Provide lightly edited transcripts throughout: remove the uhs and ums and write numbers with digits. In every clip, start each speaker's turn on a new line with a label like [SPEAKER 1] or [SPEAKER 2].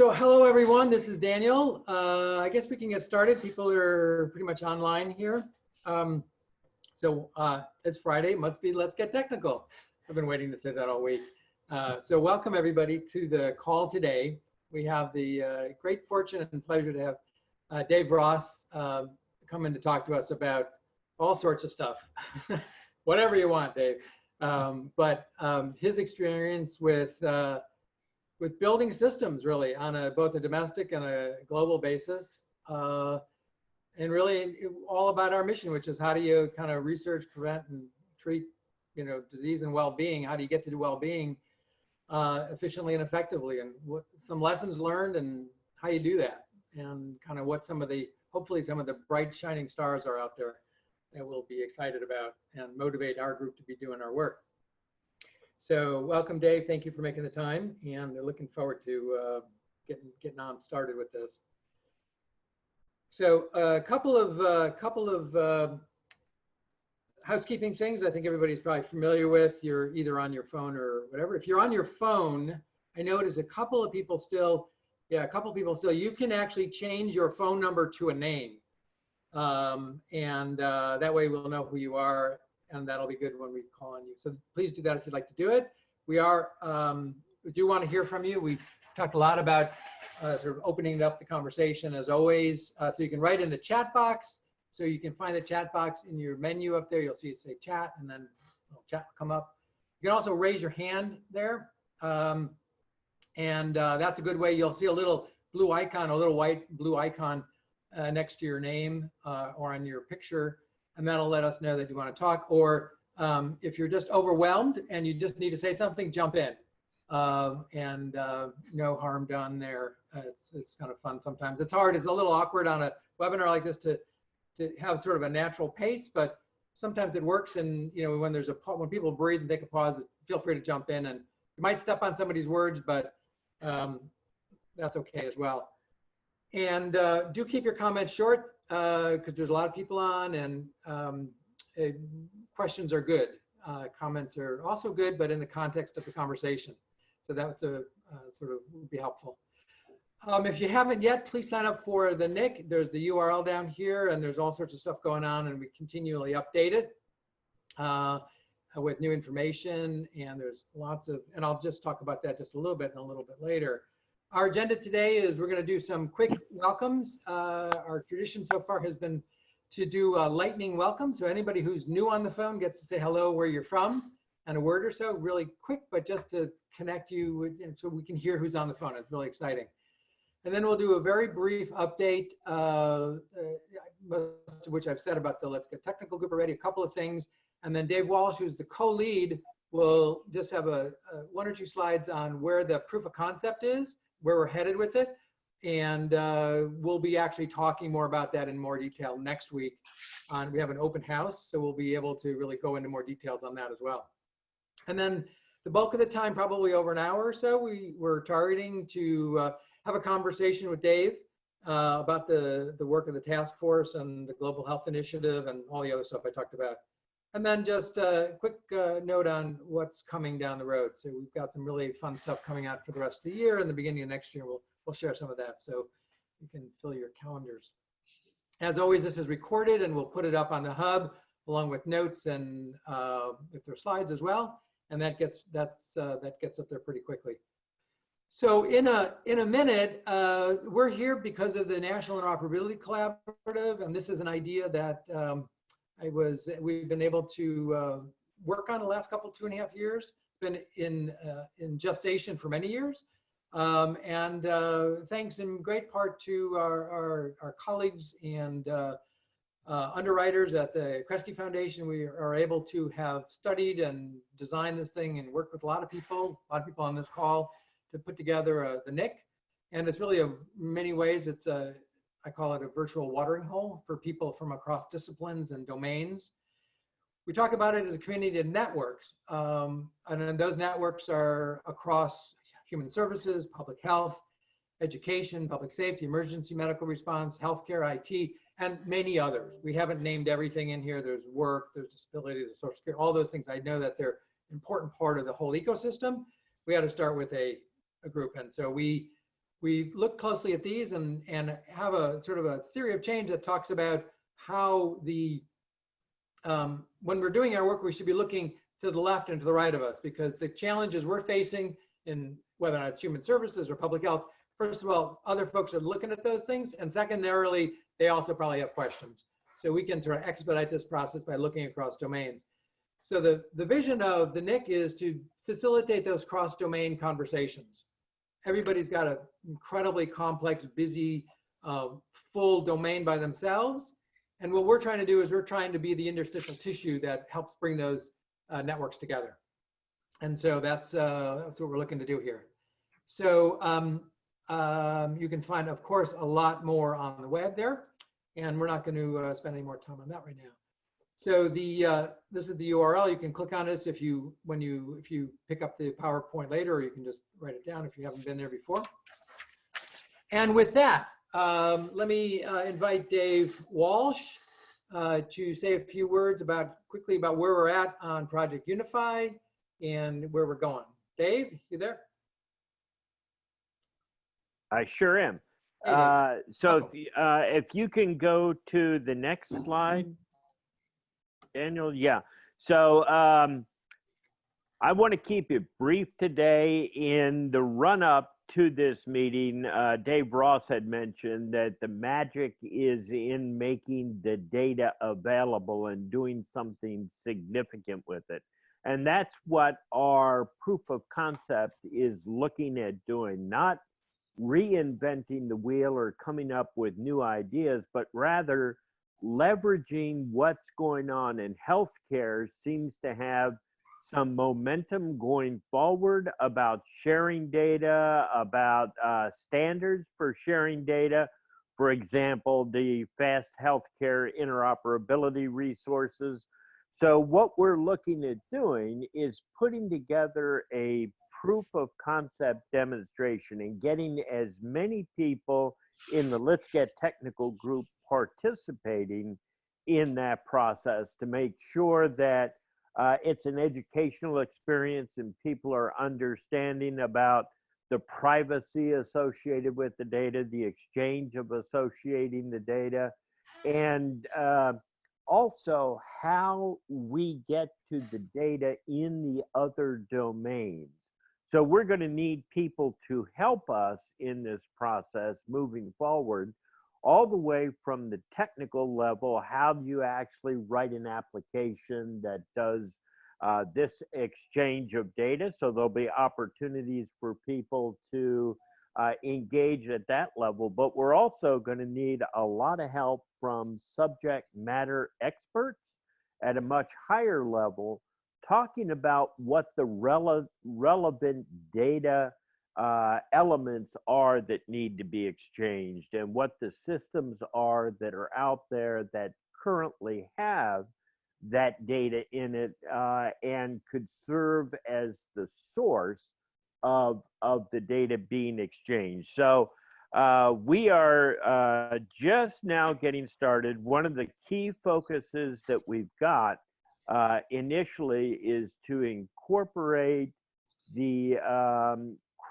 [SPEAKER 1] So hello everyone, this is Daniel. I guess we can get started. People are pretty much online here. It's Friday, must be let's get technical. I've been waiting to say that all week. So welcome everybody to the call today. We have the great fortune and pleasure to have Dave Ross come in to talk to us about all sorts of stuff. Whatever you want, Dave. His experience with building systems really on both a domestic and a global basis, and really all about our mission, which is how do you kind of research, prevent, and treat, disease and well-being. How do you get to do well-being efficiently and effectively, and what some lessons learned and how you do that, and kind of what hopefully some of the bright shining stars are out there that we'll be excited about and motivate our group to be doing our work. So welcome, Dave. Thank you for making the time, and we're looking forward to getting on started with this. So a couple of housekeeping things I think everybody's probably familiar with. You're either on your phone or whatever. If you're on your phone, I notice a couple of people still, you can actually change your phone number to a name. That way we'll know who you are, and that'll be good when we call on you. So please do that if you'd like to do it. We do want to hear from you. We've talked a lot about sort of opening up the conversation as always. So you can write in the chat box. So you can find the chat box in your menu up there. You'll see it say chat, and then chat will come up. You can also raise your hand there. That's a good way. You'll see a little blue icon, a little white blue icon next to your name or on your picture. And that'll let us know that you want to talk. Or if you're just overwhelmed and you just need to say something, jump in. No harm done there. It's kind of fun sometimes. It's hard. It's a little awkward on a webinar like this to have sort of a natural pace, but sometimes it works. And when people breathe and take a pause, feel free to jump in. And you might step on somebody's words, but that's okay as well. And do keep your comments short, because there's a lot of people on, and questions are good. Comments are also good, but in the context of the conversation. So that's sort of would be helpful. If you haven't yet, please sign up for the NIC. There's the URL down here, and there's all sorts of stuff going on, and we continually update it with new information. And there's lots of, and I'll just talk about that just a little bit later. Our agenda today is we're going to do some quick welcomes. Our tradition so far has been to do a lightning welcome. So anybody who's new on the phone gets to say hello, where you're from, and a word or so, really quick, but just to connect you with, so we can hear who's on the phone. It's really exciting. And then we'll do a very brief update, most of which I've said about the Let's Get Technical group already, a couple of things. And then Dave Walsh, who's the co-lead, will just have one or two slides on where the proof of concept is, where we're headed with it. And we'll be actually talking more about that in more detail next week. We have an open house, so we'll be able to really go into more details on that as well. And then the bulk of the time, probably over an hour or so, we're targeting to have a conversation with Dave about the work of the task force and the Global Health Initiative and all the other stuff I talked about. And then just a quick note on what's coming down the road. So we've got some really fun stuff coming out for the rest of the year, and the beginning of next year we'll share some of that, so you can fill your calendars. As always, this is recorded, and we'll put it up on the hub along with notes and if there's slides as well, and that gets up there pretty quickly. So in a minute, we're here because of the National Interoperability Collaborative, and this is an idea that we've been able to work on the last couple 2.5 years. Been in gestation for many years, and thanks in great part to our colleagues and underwriters at the Kresge Foundation, we are able to have studied and designed this thing and worked with a lot of people on this call to put together the NIC. And it's really, in many ways, it's I call it a virtual watering hole for people from across disciplines and domains. We talk about it as a community of networks, and then those networks are across human services, public health, education, public safety, emergency medical response, healthcare, IT, and many others. We haven't named everything in here. There's work, there's disability, there's social security, all those things. I know that they're an important part of the whole ecosystem. We had to start with a group, and so we we look closely at these and have a sort of a theory of change that talks about how the when we're doing our work, we should be looking to the left and to the right of us, because the challenges we're facing in whether or not it's human services or public health, first of all, other folks are looking at those things, and secondarily, they also probably have questions. So we can sort of expedite this process by looking across domains. So the vision of the NIC is to facilitate those cross-domain conversations. Everybody's got an incredibly complex, busy, full domain by themselves. And what we're trying to do is we're trying to be the interstitial tissue that helps bring those networks together. And so that's what we're looking to do here. So you can find, of course, a lot more on the web there. And we're not going to spend any more time on that right now. So this is the URL. You can click on this if you pick up the PowerPoint later, or you can just write it down if you haven't been there before. And with that, let me invite Dave Walsh to say a few words quickly about where we're at on Project Unify and where we're going. Dave, you there?
[SPEAKER 2] I sure am. If you can go to the next slide, Daniel. Yeah. So I want to keep it brief today. In the run-up to this meeting, Dave Ross had mentioned that the magic is in making the data available and doing something significant with it. And that's what our proof of concept is looking at doing, not reinventing the wheel or coming up with new ideas, but rather leveraging what's going on in healthcare seems to have some momentum going forward about sharing data, about standards for sharing data. For example, the fast healthcare interoperability resources. So what we're looking at doing is putting together a proof of concept demonstration and getting as many people in the Let's Get Technical group participating in that process to make sure that it's an educational experience and people are understanding about the privacy associated with the data, the exchange of associating the data, and also how we get to the data in the other domains. So we're going to need people to help us in this process moving forward, all the way from the technical level. How do you actually write an application that does this exchange of data? So there'll be opportunities for people to engage at that level, but we're also going to need a lot of help from subject matter experts at a much higher level, talking about what the relevant data elements are that need to be exchanged and what the systems are that are out there that currently have that data in it and could serve as the source of the data being exchanged. So we are just now getting started. One of the key focuses that we've got initially is to incorporate the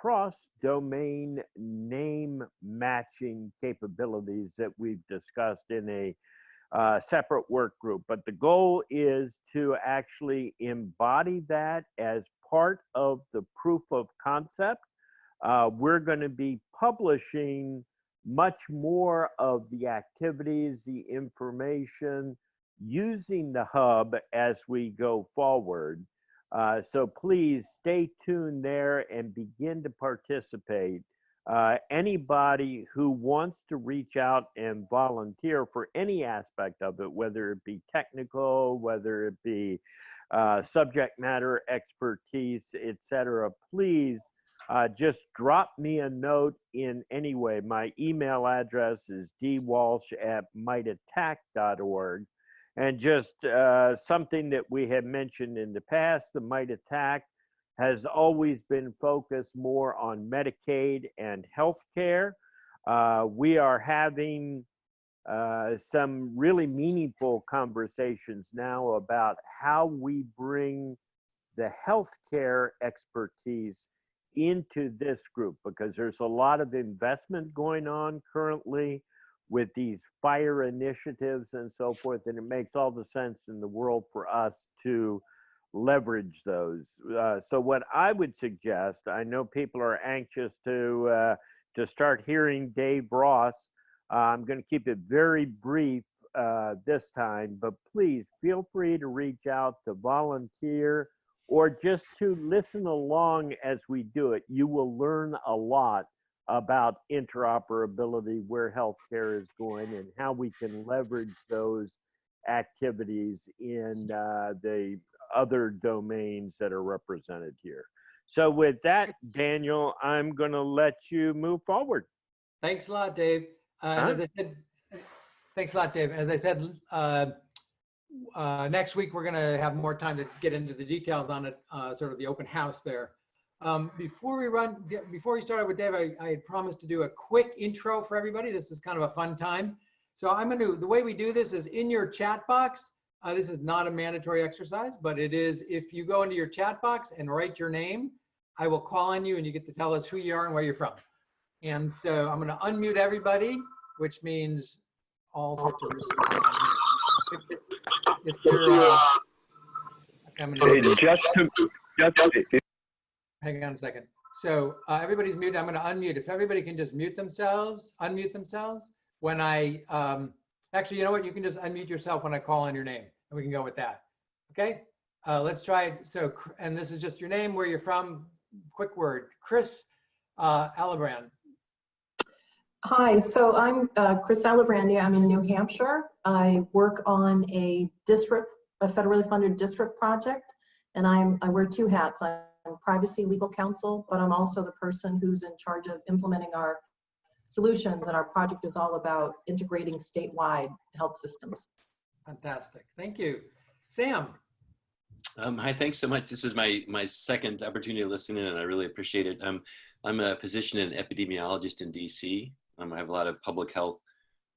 [SPEAKER 2] cross-domain name matching capabilities that we've discussed in a separate work group. But the goal is to actually embody that as part of the proof of concept. We're going to be publishing much more of the activities, the information, using the hub as we go forward. So please stay tuned there and begin to participate. Anybody who wants to reach out and volunteer for any aspect of it, whether it be technical, whether it be subject matter expertise, etc., please just drop me a note in any way. My email address is dwalsh@mitattack.org. And just something that we have mentioned in the past, the Might Attack has always been focused more on Medicaid and healthcare. We are having some really meaningful conversations now about how we bring the healthcare expertise into this group, because there's a lot of investment going on currently with these fire initiatives and so forth, and it makes all the sense in the world for us to leverage those. So what I would suggest, I know people are anxious to start hearing Dave Ross. I'm going to keep it very brief this time, but please feel free to reach out to volunteer or just to listen along as we do it. You will learn a lot about interoperability, where healthcare is going, and how we can leverage those activities in the other domains that are represented here. So with that, Daniel, I'm going to let you move forward.
[SPEAKER 1] Thanks a lot, Dave. As I said, thanks a lot, Dave. As I said, next week we're going to have more time to get into the details on it, sort of the open house there. Before we started with Dave, I had promised to do a quick intro for everybody. This is kind of a fun time. So the way we do this is in your chat box. This is not a mandatory exercise, but it is, if you go into your chat box and write your name, I will call on you and you get to tell us who you are and where you're from. And so I'm going to unmute everybody, which means all sorts of if you're, hang on a second. So everybody's muted. I'm going to unmute. If everybody can just unmute themselves when I, actually, you know what? You can just unmute yourself when I call on your name, and we can go with that. Okay? Let's try it. So, and this is just your name, where you're from. Quick word. Chris Alibrand.
[SPEAKER 3] Hi, so I'm Chris Alibrandi. I'm in New Hampshire. I work on a federally funded district project, and I wear two hats. I'm privacy legal counsel, but I'm also the person who's in charge of implementing our solutions, and our project is all about integrating statewide health systems.
[SPEAKER 1] Fantastic. Thank you. Sam.
[SPEAKER 4] Hi, thanks so much. This is my second opportunity to listen in, and I really appreciate it. I'm a physician and epidemiologist in DC. I have a lot of public health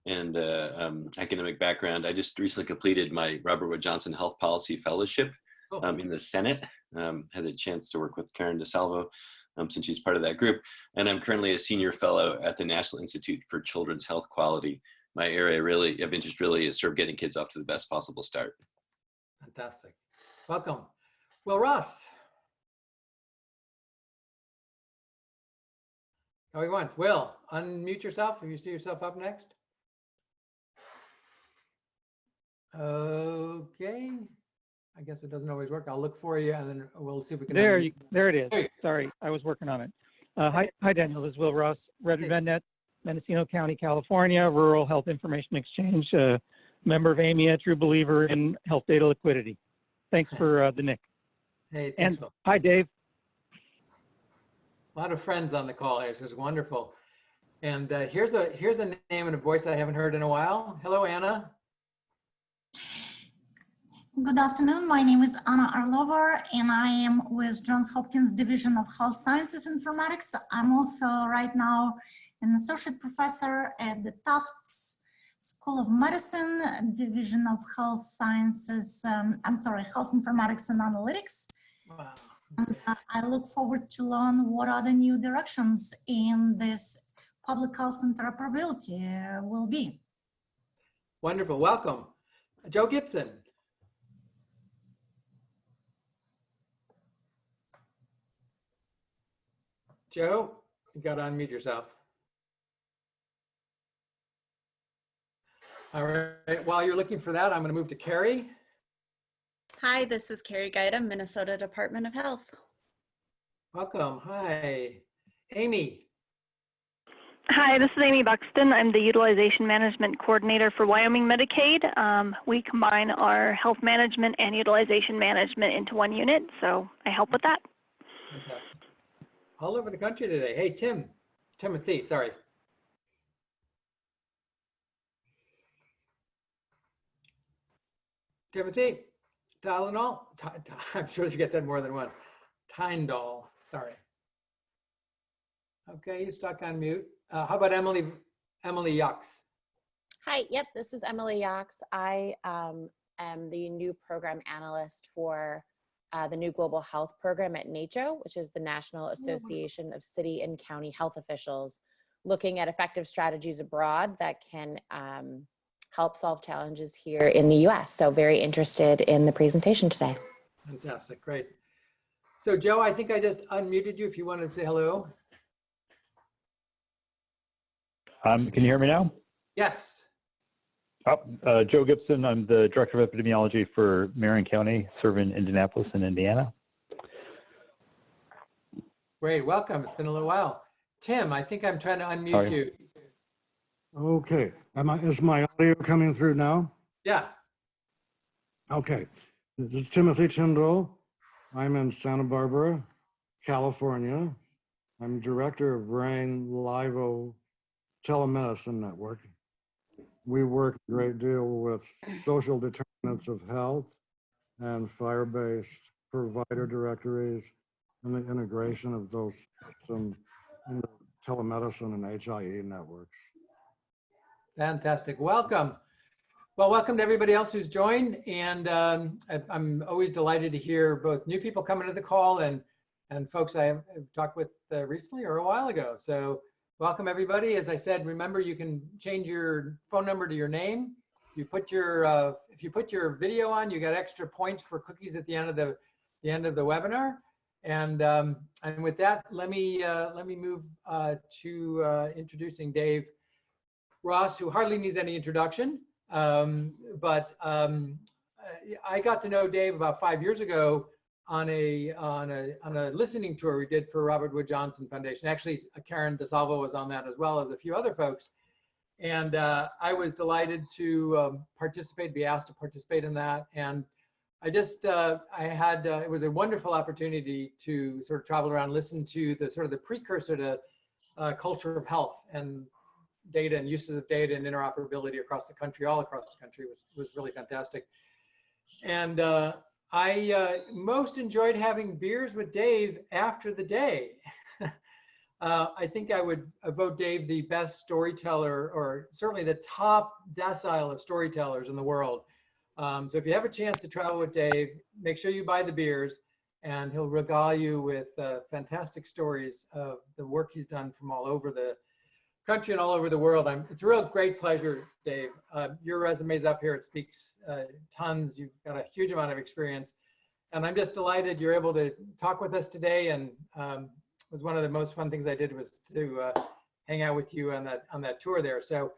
[SPEAKER 4] and academic background. I just recently completed my Robert Wood Johnson Health Policy Fellowship in the Senate. Had a chance to work with Karen DeSalvo since she's part of that group. And I'm currently a senior fellow at the National Institute for Children's Health Quality. My area of interest really is sort of getting kids off to the best possible start.
[SPEAKER 1] Fantastic. Welcome. Will Ross. Going once. Will, unmute yourself if you see yourself up next. Okay. I guess it doesn't always work. I'll look for you and then we'll see if we can.
[SPEAKER 5] There it is. Sorry, I was working on it. Hi, Daniel. This is Will Ross, Redwood Net, Mendocino County, California, Rural Health Information Exchange, member of AMIA, true believer in health data liquidity. Thanks for the nick.
[SPEAKER 1] Hey, thanks,
[SPEAKER 5] and
[SPEAKER 1] Will.
[SPEAKER 5] hi, Dave.
[SPEAKER 1] A lot of friends on the call here. This is wonderful. And here's a name and a voice I haven't heard in a while. Hello, Anna.
[SPEAKER 6] Good afternoon. My name is Anna Arlova, and I am with Johns Hopkins Division of Health Sciences Informatics. I'm also right now an associate professor at the Tufts School of Medicine, Division of Health Sciences, Health Informatics and Analytics.
[SPEAKER 1] Wow.
[SPEAKER 6] And I look forward to learn what are the new directions in this public health interoperability will be.
[SPEAKER 1] Wonderful. Welcome. Joe Gibson. Joe, you got to unmute yourself. All right. While you're looking for that, I'm going to move to Carrie.
[SPEAKER 7] Hi, this is Carrie Gaida, Minnesota Department of Health.
[SPEAKER 1] Welcome. Hi. Amy.
[SPEAKER 8] Hi, this is Amy Buxton. I'm the Utilization Management Coordinator for Wyoming Medicaid. We combine our health management and utilization management into one unit, so I help with that.
[SPEAKER 1] Fantastic. All over the country today. Hey, Timothy, sorry. Timothy, Tylenol. I'm sure you get that more than once. Tyndall, sorry. Okay, you stuck on mute. How about Emily Yucks?
[SPEAKER 9] Hi, yep, this is Emily Yucks. I am the new program analyst for the new global health program at NACHO, which is the National Association of City and County Health Officials, looking at effective strategies abroad that can help solve challenges here in the US. So very interested in the presentation today.
[SPEAKER 1] Fantastic, great. So Joe, I think I just unmuted you if you wanted to say hello.
[SPEAKER 10] Can you hear me now?
[SPEAKER 1] Yes.
[SPEAKER 10] Oh, Joe Gibson. I'm the Director of Epidemiology for Marion County, serving Indianapolis and Indiana.
[SPEAKER 1] Great, welcome. It's been a little while. Tim, I think I'm trying to unmute you.
[SPEAKER 11] Okay, is my audio coming through now?
[SPEAKER 1] Yeah.
[SPEAKER 11] Okay, this is Timothy Tyndall. I'm in Santa Barbara, California. I'm Director of Brain LIVO Telemedicine Network. We work a great deal with social determinants of health and FHIR-based provider directories and the integration of those systems into telemedicine and HIE networks.
[SPEAKER 1] Fantastic, welcome. Well, welcome to everybody else who's joined. And I'm always delighted to hear both new people coming to the call and folks I have talked with recently or a while ago. So welcome everybody. As I said, remember you can change your phone number to your name. You put your if you put your video on, you got extra points for cookies at the end of the webinar. And with that, let me move to introducing Dave Ross, who hardly needs any introduction. I got to know Dave about 5 years ago on a listening tour we did for Robert Wood Johnson Foundation. Actually, Karen DeSalvo was on that as well as a few other folks. And I was delighted to be asked to participate in that. And I just, it was a wonderful opportunity to sort of travel around, listen to the sort of the precursor to culture of health and data and uses of data and interoperability across the country, all across the country was really fantastic. And I most enjoyed having beers with Dave after the day. I think I would vote Dave the best storyteller, or certainly the top decile of storytellers in the world. So if you have a chance to travel with Dave, make sure you buy the beers, and he'll regale you with fantastic stories of the work he's done from all over the country and all over the world. It's a real great pleasure, Dave. Your resume's up here. It speaks tons. You've got a huge amount of experience. And I'm just delighted you're able to talk with us today. And it was one of the most fun things I did was to hang out with you on that tour there. So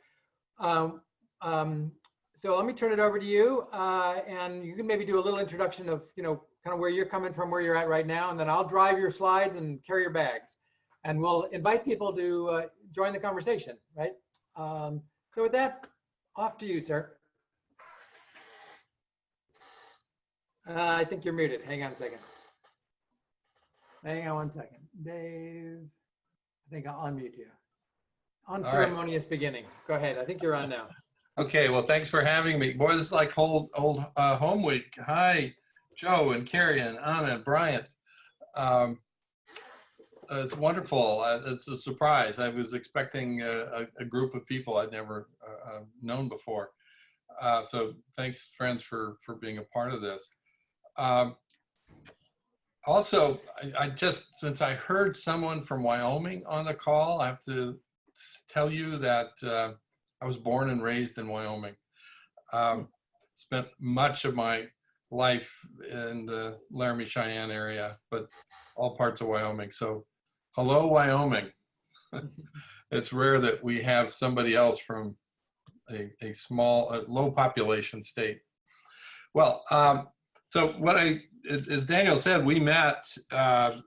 [SPEAKER 1] so let me turn it over to you. And you can maybe do a little introduction of, kind of where you're coming from, where you're at right now. And then I'll drive your slides and carry your bags. And we'll invite people to join the conversation, right? So with that, off to you, sir. I think you're muted. Hang on a second. Hang on one second. Dave, I think I'll unmute you. Unceremonious beginning. Go ahead. I think you're on now.
[SPEAKER 12] Okay, well, thanks for having me. Boy, this is like old home week. Hi, Joe and Carrie and Anna and Bryant. It's wonderful. It's a surprise. I was expecting a group of people I'd never known before. So thanks, friends, for being a part of this. Also, I just, since I heard someone from Wyoming on the call, I have to tell you that I was born and raised in Wyoming. Spent much of my life in the Laramie, Cheyenne area, but all parts of Wyoming. So hello, Wyoming. It's rare that we have somebody else from a low population state. Well, so as Daniel said, we met at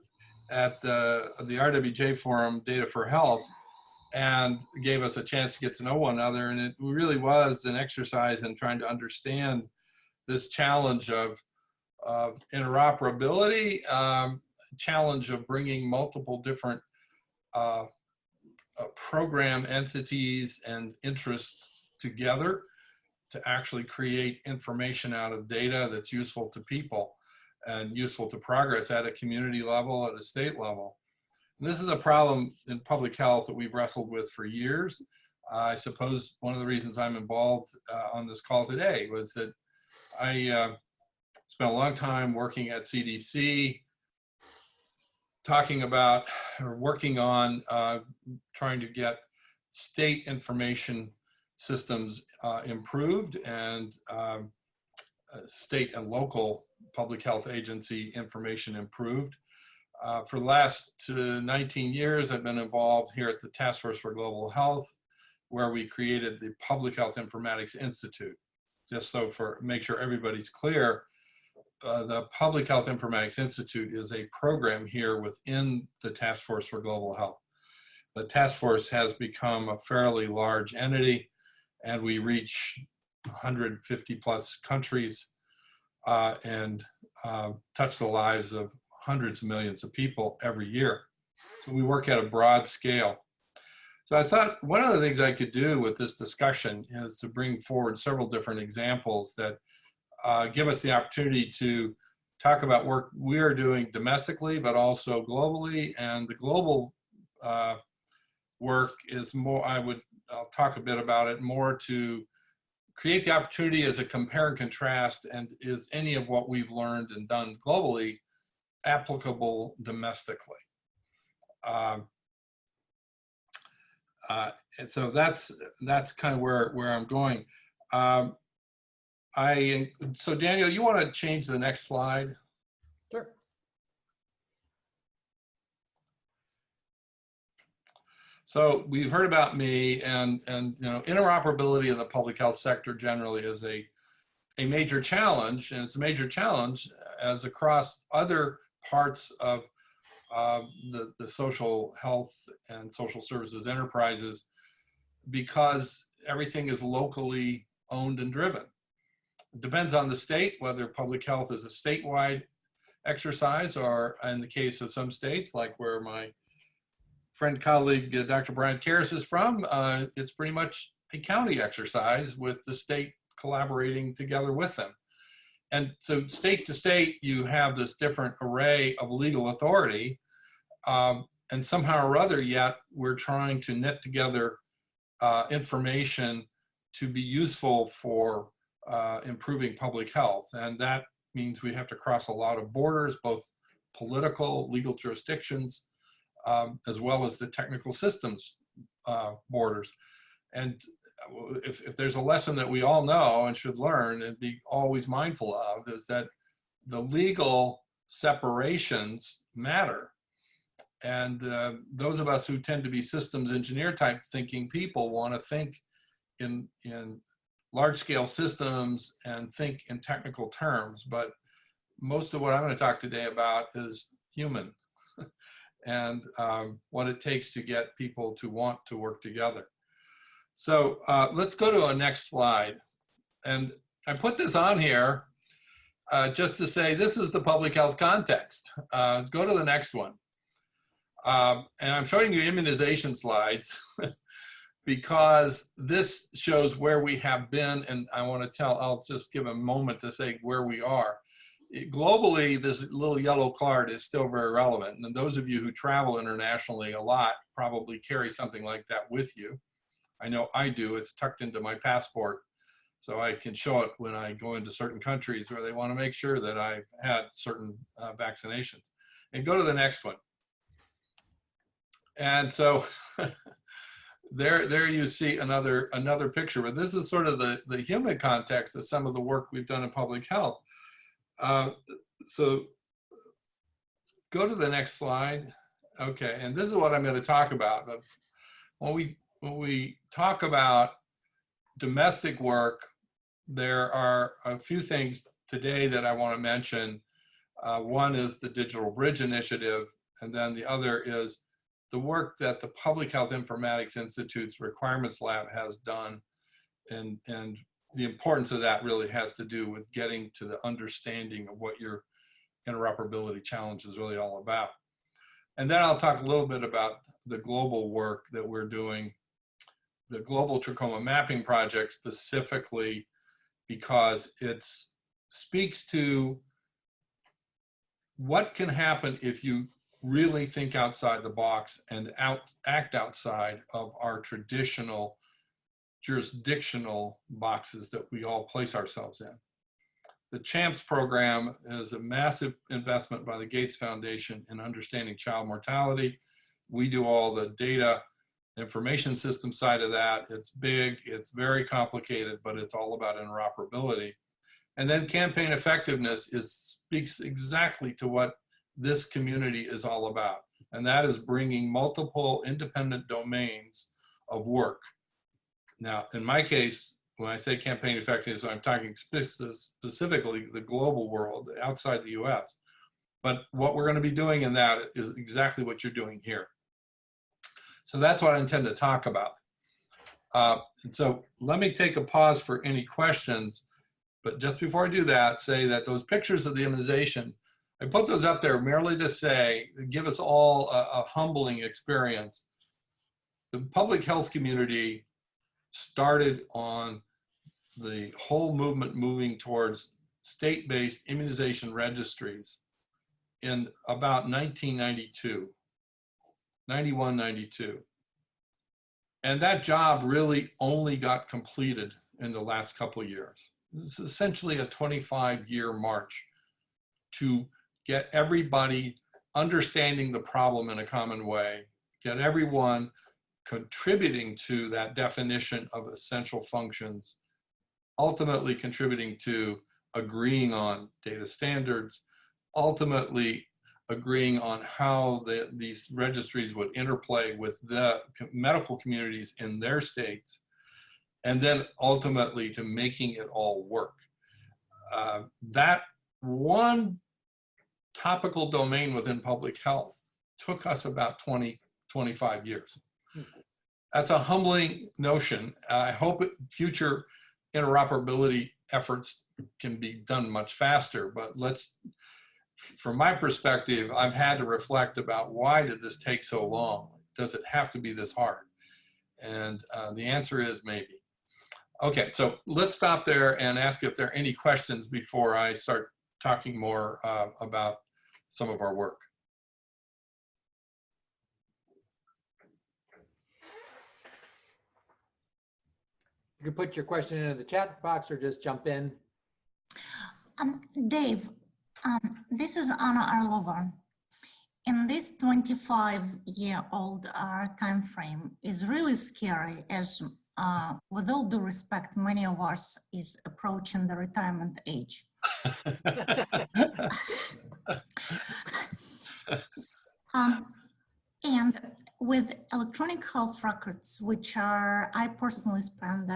[SPEAKER 12] the RWJ Forum, Data for Health, and gave us a chance to get to know one another. And it really was an exercise in trying to understand this challenge of interoperability, challenge of bringing multiple different program entities and interests together to actually create information out of data that's useful to people and useful to progress at a community level, at a state level. And this is a problem in public health that we've wrestled with for years. I suppose one of the reasons I'm involved on this call today was that I spent a long time working at CDC, talking about or working on trying to get state information systems improved and state and local public health agency information improved. For the last 19 years, I've been involved here at the Task Force for Global Health, where we created the Public Health Informatics Institute. Just so make sure everybody's clear, the Public Health Informatics Institute is a program here within the Task Force for Global Health. The task force has become a fairly large entity, and we reach 150 plus countries and touch the lives of hundreds of millions of people every year. So we work at a broad scale. So I thought one of the things I could do with this discussion is to bring forward several different examples that give us the opportunity to talk about work we are doing domestically, but also globally. And the global work is more, I'll talk a bit about it, more to create the opportunity as a compare and contrast, and is any of what we've learned and done globally applicable domestically. And so that's kind of where I'm going. So Daniel, you want to change the next slide?
[SPEAKER 1] Sure.
[SPEAKER 12] So we've heard about me, and you know, interoperability in the public health sector generally is a major challenge, and it's a major challenge as across other parts of the social health and social services enterprises, because everything is locally owned and driven. It depends on the state, whether public health is a statewide exercise, or in the case of some states, like where my friend, colleague, Dr. Brian Karras is from, it's pretty much a county exercise with the state collaborating together with them. And so state to state, you have this different array of legal authority, and somehow or other yet, we're trying to knit together information to be useful for improving public health. And that means we have to cross a lot of borders, both political, legal jurisdictions, as well as the technical systems borders. And if there's a lesson that we all know and should learn and be always mindful of, is that the legal separations matter. And those of us who tend to be systems engineer type thinking people want to think in large scale systems and think in technical terms. But most of what I'm going to talk today about is human and what it takes to get people to want to work together. So let's go to a next slide. And I put this on here just to say this is the public health context. Go to the next one. And I'm showing you immunization slides because this shows where we have been, and I want to I'll just give a moment to say where we are. Globally, this little yellow card is still very relevant. And those of you who travel internationally a lot probably carry something like that with you. I know I do. It's tucked into my passport, so I can show it when I go into certain countries where they want to make sure that I've had certain vaccinations. And go to the next one. And so there you see another picture, but this is sort of the human context of some of the work we've done in public health. So go to the next slide. Okay, and this is what I'm going to talk about. But when we talk about domestic work, there are a few things today that I want to mention. One is the Digital Bridge Initiative, and then the other is the work that the Public Health Informatics Institute's Requirements Lab has done. And the importance of that really has to do with getting to the understanding of what your interoperability challenge is really all about. And then I'll talk a little bit about the global work that we're doing, the Global Trachoma Mapping Project specifically, because it speaks to what can happen if you really think outside the box and act outside of our traditional jurisdictional boxes that we all place ourselves in. The CHAMPS program is a massive investment by the Gates Foundation in understanding child mortality. We do all the data information system side of that. It's big, it's very complicated, but it's all about interoperability. And then campaign effectiveness speaks exactly to what this community is all about. And that is bringing multiple independent domains of work. Now, in my case, when I say campaign effectiveness, I'm talking specifically the global world, outside the US. But what we're going to be doing in that is exactly what you're doing here. So that's what I intend to talk about. So let me take a pause for any questions. But just before I do that, say that those pictures of the immunization, I put those up there merely to say, give us all a humbling experience. The public health community started on the whole movement moving towards state-based immunization registries in about 1992, 91, 92. And that job really only got completed in the last couple of years. It's essentially a 25-year march to get everybody understanding the problem in a common way, get everyone contributing to that definition of essential functions, ultimately contributing to agreeing on data standards, ultimately agreeing on how these registries would interplay with the medical communities in their states, and then ultimately to making it all work. That one topical domain within public health took us about 20, 25 years. That's a humbling notion. I hope future interoperability efforts can be done much faster, but from my perspective, I've had to reflect about why did this take so long? Does it have to be this hard? And the answer is maybe. Okay, so let's stop there and ask if there are any questions before I start talking more about some of our work.
[SPEAKER 1] You can put your question into the chat box or just jump in.
[SPEAKER 6] Dave, this is Anna Arlova. In this 25-year-old time frame is really scary, as with all due respect, many of us is approaching the retirement age. And with electronic health records, which I personally spent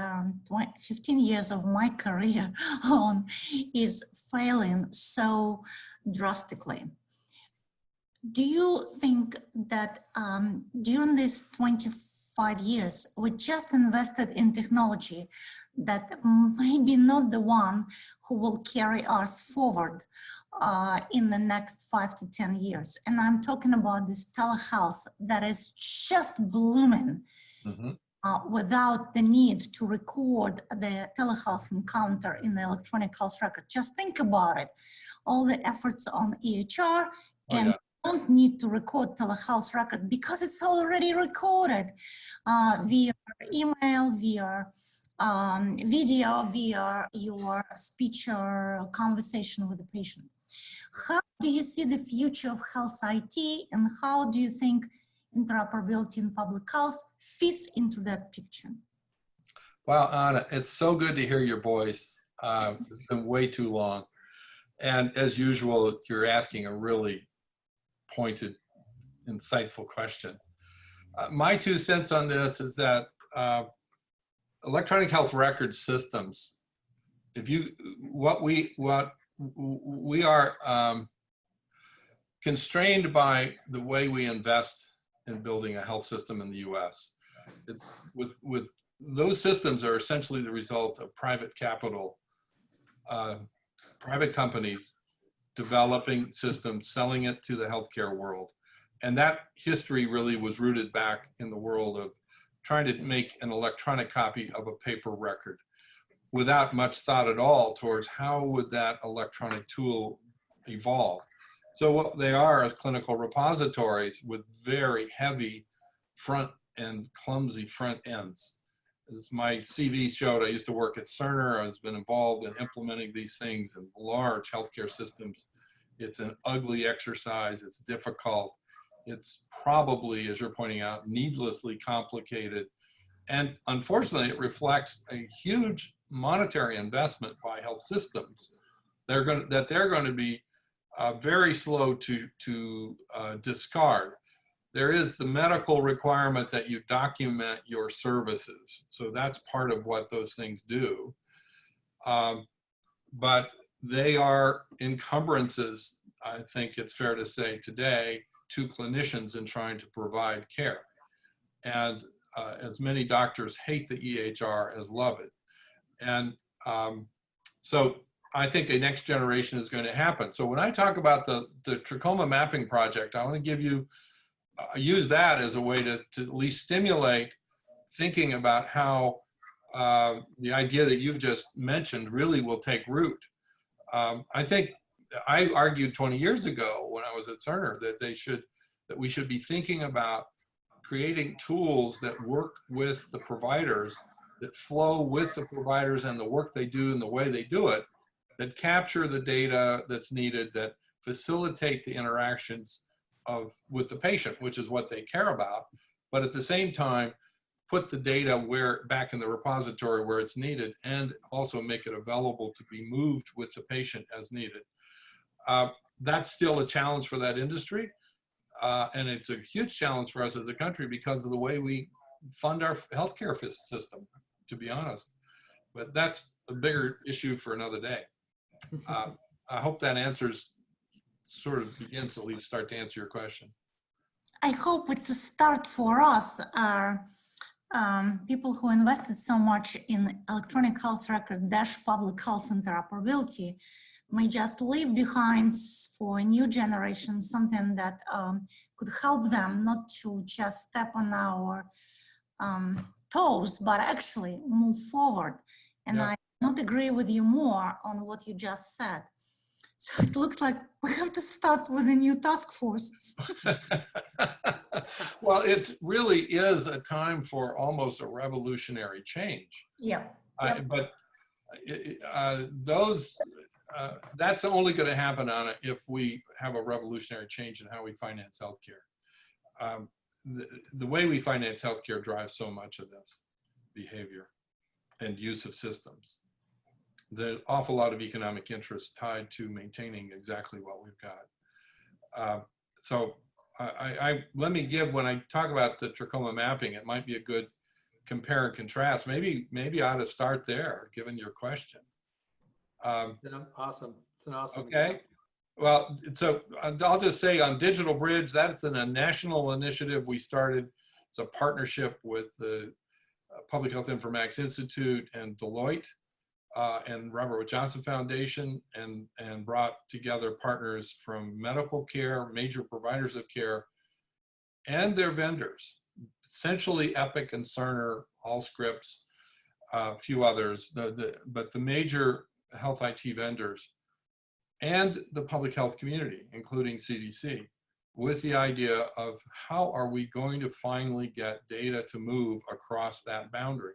[SPEAKER 6] 15 years of my career on, is failing so drastically. Do you think that during these 25 years, we just invested in technology that maybe not the one who will carry us forward in the next 5 to 10 years? And I'm talking about this telehealth that is just blooming without the need to record the telehealth encounter in the electronic health record. Just think about it. All the efforts on EHR and don't need to record telehealth record because it's already recorded via email, via video, via your speech or conversation with the patient. How do you see the future of health IT, and how do you think interoperability in public health fits into that picture?
[SPEAKER 12] Wow, Anna, it's so good to hear your voice. It's been way too long. And as usual, you're asking a really pointed, insightful question. My 2 cents on this is that electronic health record systems, what we are constrained by the way we invest in building a health system in the US. With those systems are essentially the result of private capital, private companies developing systems, selling it to the healthcare world. And that history really was rooted back in the world of trying to make an electronic copy of a paper record without much thought at all towards how would that electronic tool evolve. So what they are is clinical repositories with very heavy front and clumsy front ends. as my CV showed, I used to work at Cerner. I've been involved in implementing these things in large healthcare systems. It's an ugly exercise. It's difficult. It's probably, as you're pointing out, needlessly complicated. And unfortunately, it reflects a huge monetary investment by health systems. They're going to be very slow to discard. There is the medical requirement that you document your services. So that's part of what those things do. But they are encumbrances, I think it's fair to say today, to clinicians in trying to provide care. And as many doctors hate the EHR as love it. And so I think a next generation is going to happen. So when I talk about the trachoma mapping project, I want to give you, use that as a way to at least stimulate thinking about how the idea that you've just mentioned really will take root. I think I argued 20 years ago when I was at Cerner that we should be thinking about creating tools that work with the providers, that flow with the providers and the work they do and the way they do it, that capture the data that's needed, that facilitate the interactions with the patient, which is what they care about, but at the same time, put the data back in the repository where it's needed, and also make it available to be moved with the patient as needed. That's still a challenge for that industry, and it's a huge challenge for us as a country because of the way we fund our healthcare system, to be honest. But that's a bigger issue for another day. I hope that sort of begins to at least start to answer your question.
[SPEAKER 6] I hope it's a start for us. People who invested so much in electronic health record - public health interoperability may just leave behind for a new generation something that could help them not to just step on our toes, but actually move forward. And yeah. I not agree with you more on what you just said. So it looks like we have to start with a new task force.
[SPEAKER 12] Well, it really is a time for almost a revolutionary change.
[SPEAKER 6] Yeah.
[SPEAKER 12] But that's only going to happen if we have a revolutionary change in how we finance healthcare. The way we finance healthcare drives so much of this behavior and use of systems. There's an awful lot of economic interest tied to maintaining exactly what we've got. So let me give, when I talk about the trachoma mapping, it might be a good compare and contrast. Maybe I ought to start there, given your question.
[SPEAKER 1] Awesome. It's an awesome.
[SPEAKER 12] Okay. Well, so I'll just say on Digital Bridge, that's a national initiative we started. It's a partnership with the Public Health Informatics Institute and Deloitte and Robert Wood Johnson Foundation, and brought together partners from medical care, major providers of care, and their vendors, essentially Epic and Cerner, Allscripts, a few others, but the major health IT vendors, and the public health community, including CDC, with the idea of how are we going to finally get data to move across that boundary.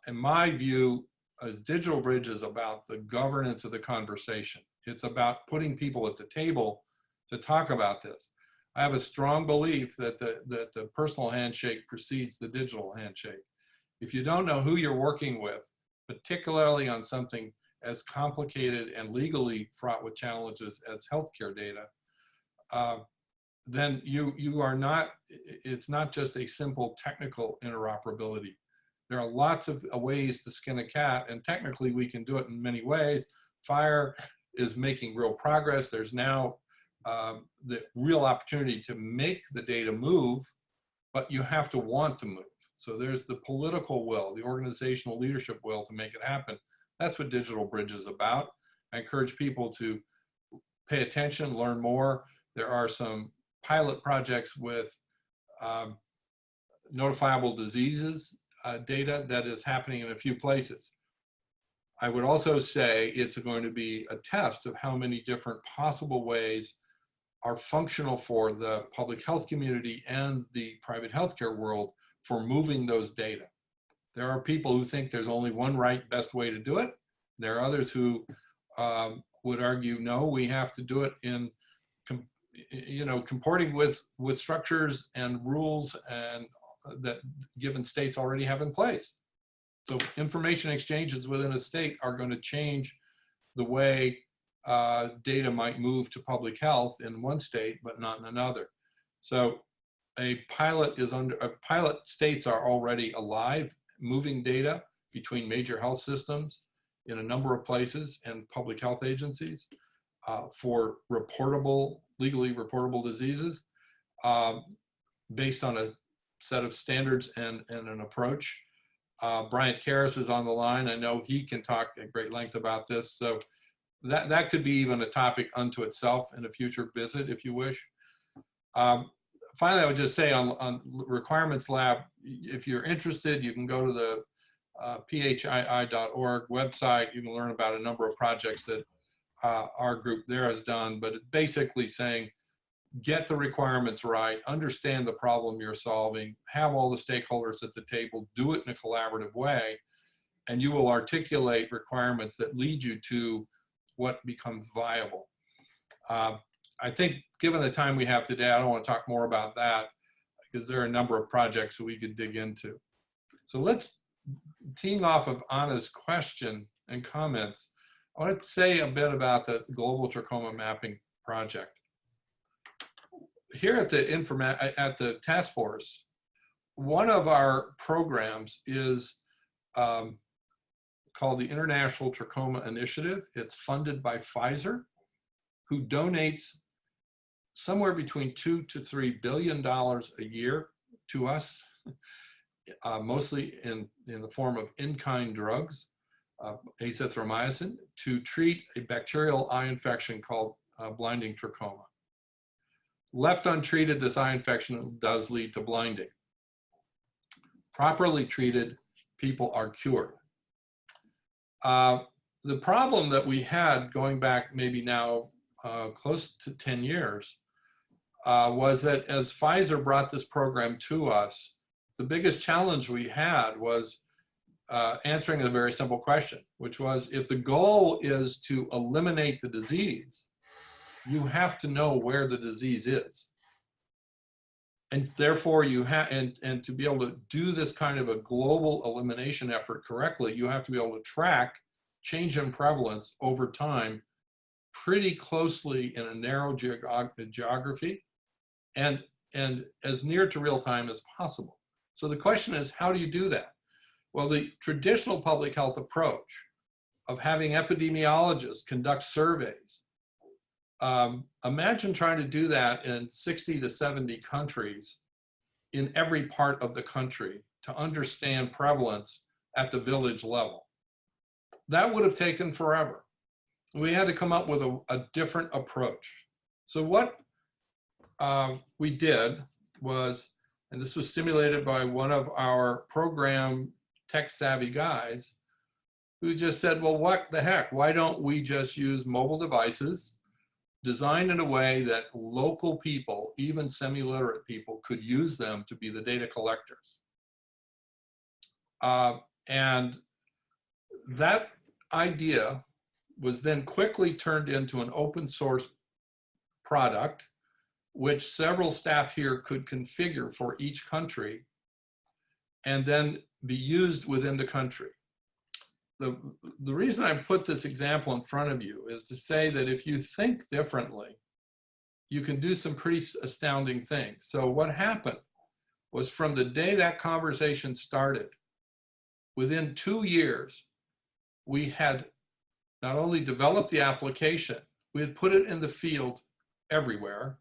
[SPEAKER 12] In my view, as Digital Bridge is about the governance of the conversation. It's about putting people at the table to talk about this. I have a strong belief that the personal handshake precedes the digital handshake. If you don't know who you're working with, particularly on something as complicated and legally fraught with challenges as healthcare data, then you are not, it's not just a simple technical interoperability. There are lots of ways to skin a cat, and technically we can do it in many ways. FHIR is making real progress. There's now the real opportunity to make the data move, but you have to want to move. So there's the political will, the organizational leadership will to make it happen. That's what Digital Bridge is about. I encourage people to pay attention, learn more. There are some pilot projects with notifiable diseases data that is happening in a few places. I would also say it's going to be a test of how many different possible ways are functional for the public health community and the private healthcare world for moving those data. There are people who think there's only one right, best way to do it. There are others who would argue, no, we have to do it in, comporting with structures and rules and that given states already have in place. So information exchanges within a state are going to change the way data might move to public health in one state, but not in another. So pilot states are already alive, moving data between major health systems in a number of places and public health agencies for legally reportable diseases based on a set of standards and an approach. Bryant Karras is on the line. I know he can talk at great length about this. So that could be even a topic unto itself in a future visit, if you wish. Finally, I would just say on Requirements Lab, if you're interested, you can go to the phii.org website. You can learn about a number of projects that our group there has done, but it's basically saying, get the requirements right, understand the problem you're solving, have all the stakeholders at the table, do it in a collaborative way, and you will articulate requirements that lead you to what becomes viable. I think given the time we have today, I don't want to talk more about that because there are a number of projects that we could dig into. So let's, teeing off of Anna's question and comments, I want to say a bit about the Global Trachoma Mapping Project. Here at the task force, one of our programs is called the International Trachoma Initiative. It's funded by Pfizer, who donates somewhere between $2 to $3 billion a year to us, mostly in the form of in-kind drugs, azithromycin, to treat a bacterial eye infection called blinding trachoma. Left untreated, this eye infection does lead to blinding. Properly treated, people are cured. The problem that we had going back maybe now close to 10 years was that as Pfizer brought this program to us, the biggest challenge we had was answering a very simple question, which was, if the goal is to eliminate the disease, you have to know where the disease is. And therefore you have, and to be able to do this kind of a global elimination effort correctly, you have to be able to track change in prevalence over time pretty closely in a narrow geography and as near to real time as possible. So the question is, how do you do that? Well, the traditional public health approach of having epidemiologists conduct surveys, imagine trying to do that in 60 to 70 countries in every part of the country to understand prevalence at the village level. That would have taken forever. We had to come up with a different approach. So what we did was, and this was stimulated by one of our program tech-savvy guys, who just said, well, what the heck? Why don't we just use mobile devices designed in a way that local people, even semi-literate people, could use them to be the data collectors? And that idea was then quickly turned into an open source product, which several staff here could configure for each country and then be used within the country. The reason I put this example in front of you is to say that if you think differently, you can do some pretty astounding things. So what happened was, from the day that conversation started, within 2 years, we had not only developed the application, we had put it in the field everywhere,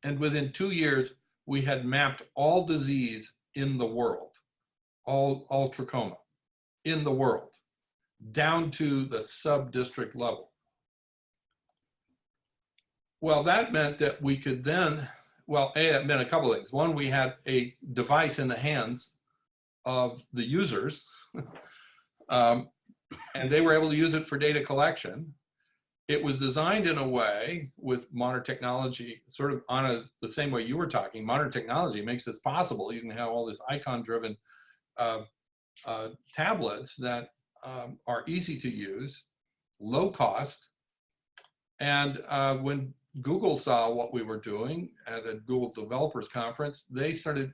[SPEAKER 12] and within 2 years, we had mapped all disease in the world, all trachoma in the world, down to the sub-district level. Well, that meant that we could then, well, it meant a couple of things. One, we had a device in the hands of the users, and they were able to use it for data collection. It was designed in a way with modern technology, sort of on the same way you were talking. Modern technology makes this possible. You can have all this icon-driven tablets that are easy to use, low cost. And when Google saw what we were doing at a Google Developers Conference, they started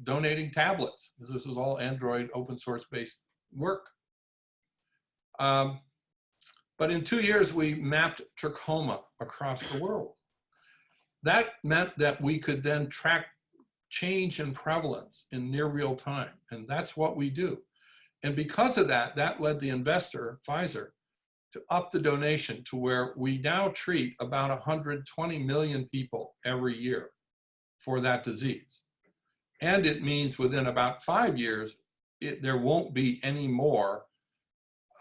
[SPEAKER 12] donating tablets, because this was all Android open source based work. But in 2 years, we mapped trachoma across the world. That meant that we could then track change in prevalence in near real time. And that's what we do. And because of that, that led the investor, Pfizer, to up the donation to where we now treat about 120 million people every year for that disease. And it means within about 5 years, there won't be any more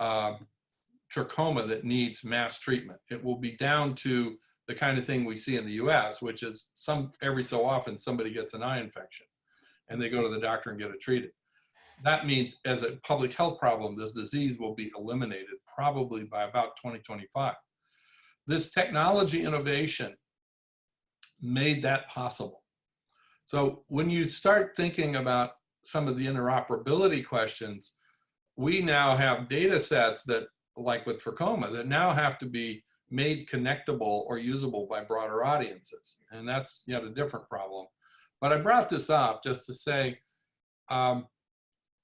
[SPEAKER 12] trachoma that needs mass treatment. It will be down to the kind of thing we see in the US, which is every so often somebody gets an eye infection and they go to the doctor and get it treated. That means as a public health problem, this disease will be eliminated probably by about 2025. This technology innovation made that possible. So when you start thinking about some of the interoperability questions, we now have data sets that, like with trachoma, that now have to be made connectable or usable by broader audiences. And that's yet a different problem. But I brought this up just to say,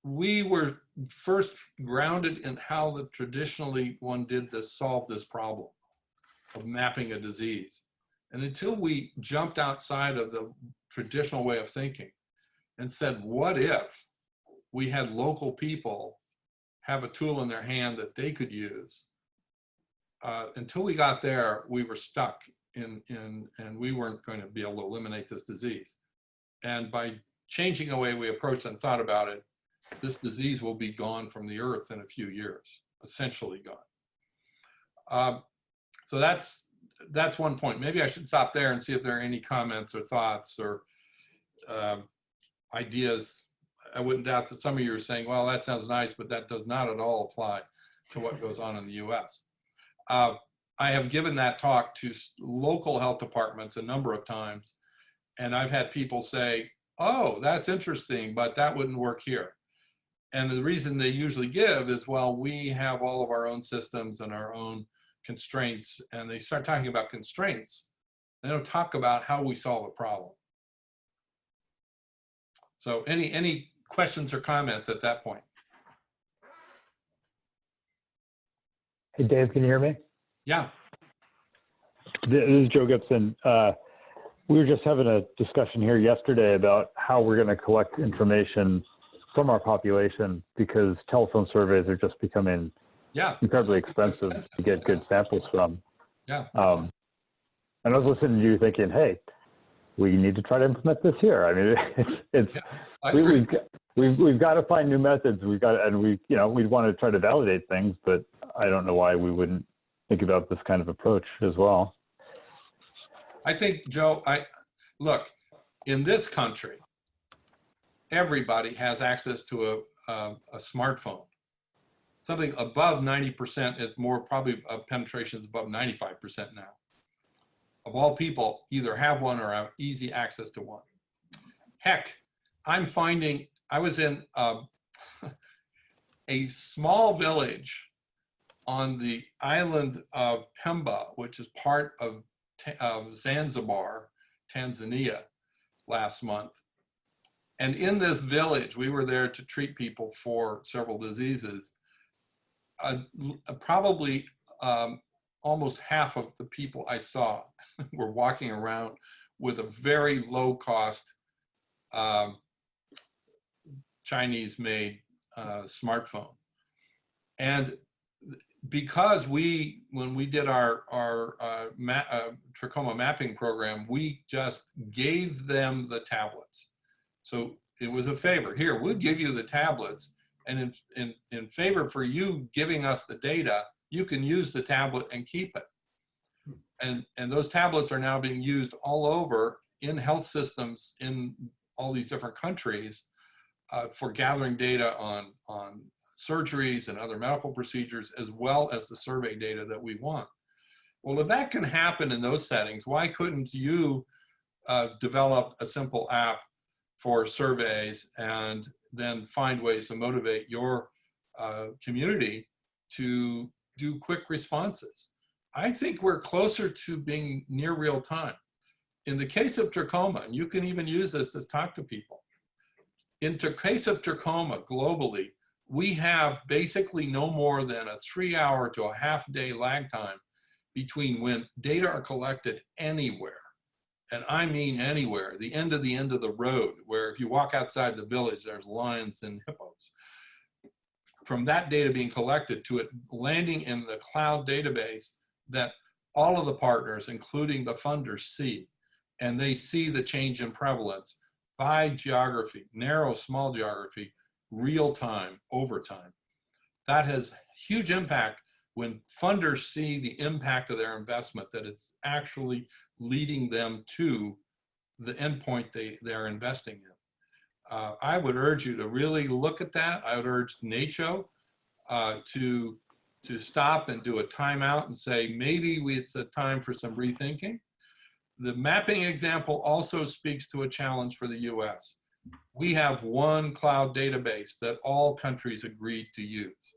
[SPEAKER 12] we were first grounded in how the traditionally one did this, solve this problem of mapping a disease. And until we jumped outside of the traditional way of thinking and said, what if we had local people have a tool in their hand that they could use? Until we got there, we were stuck and we weren't going to be able to eliminate this disease. And by changing the way we approached and thought about it, this disease will be gone from the earth in a few years, essentially gone. So that's one point. Maybe I should stop there and see if there are any comments or thoughts or ideas. I wouldn't doubt that some of you are saying, well, that sounds nice, but that does not at all apply to what goes on in the US. I have given that talk to local health departments a number of times, and I've had people say, oh, that's interesting, but that wouldn't work here. And the reason they usually give is, well, we have all of our own systems and our own constraints, and they start talking about constraints. They don't talk about how we solve a problem. So any questions or comments at that point?
[SPEAKER 10] Hey, Dave, can you hear me?
[SPEAKER 12] Yeah.
[SPEAKER 10] This is Joe Gibson. We were just having a discussion here yesterday about how we're going to collect information from our population, because telephone surveys are just becoming incredibly expensive to get good samples from.
[SPEAKER 12] Yeah.
[SPEAKER 10] And I was listening to you thinking, hey, we need to try to implement this here. I mean, we've got to find new methods. We've got, and we want to try to validate things, but I don't know why we wouldn't think about this kind of approach as well.
[SPEAKER 12] I think, Joe, look, in this country, everybody has access to a smartphone. Something above 90%, it's more probably penetration is above 95% now. Of all people, either have one or have easy access to one. Heck, I'm finding, I was in a small village on the island of Pemba, which is part of Zanzibar, Tanzania, last month. And in this village, we were there to treat people for several diseases. Probably almost half of the people I saw were walking around with a very low cost Chinese-made smartphone. And because when we did our trachoma mapping program, we just gave them the tablets. So it was a favor. Here, we'll give you the tablets, and in favor for you giving us the data, you can use the tablet and keep it. And those tablets are now being used all over in health systems in all these different countries for gathering data on surgeries and other medical procedures, as well as the survey data that we want. Well, if that can happen in those settings, why couldn't you develop a simple app for surveys and then find ways to motivate your community to do quick responses. I think we're closer to being near real time. In the case of trachoma, and you can even use this to talk to people, in the case of trachoma globally, we have basically no more than a 3-hour to a half-day lag time between when data are collected anywhere, and I mean anywhere, the end of the road, where if you walk outside the village, there's lions and hippos. From that data being collected to it landing in the cloud database that all of the partners, including the funders, see, and they see the change in prevalence by geography, narrow, small geography, real time, over time. That has huge impact when funders see the impact of their investment, that it's actually leading them to the endpoint they're investing in. I would urge you to really look at that. I would urge NACHO to stop and do a timeout and say, maybe it's a time for some rethinking. The mapping example also speaks to a challenge for the US. We have one cloud database that all countries agreed to use.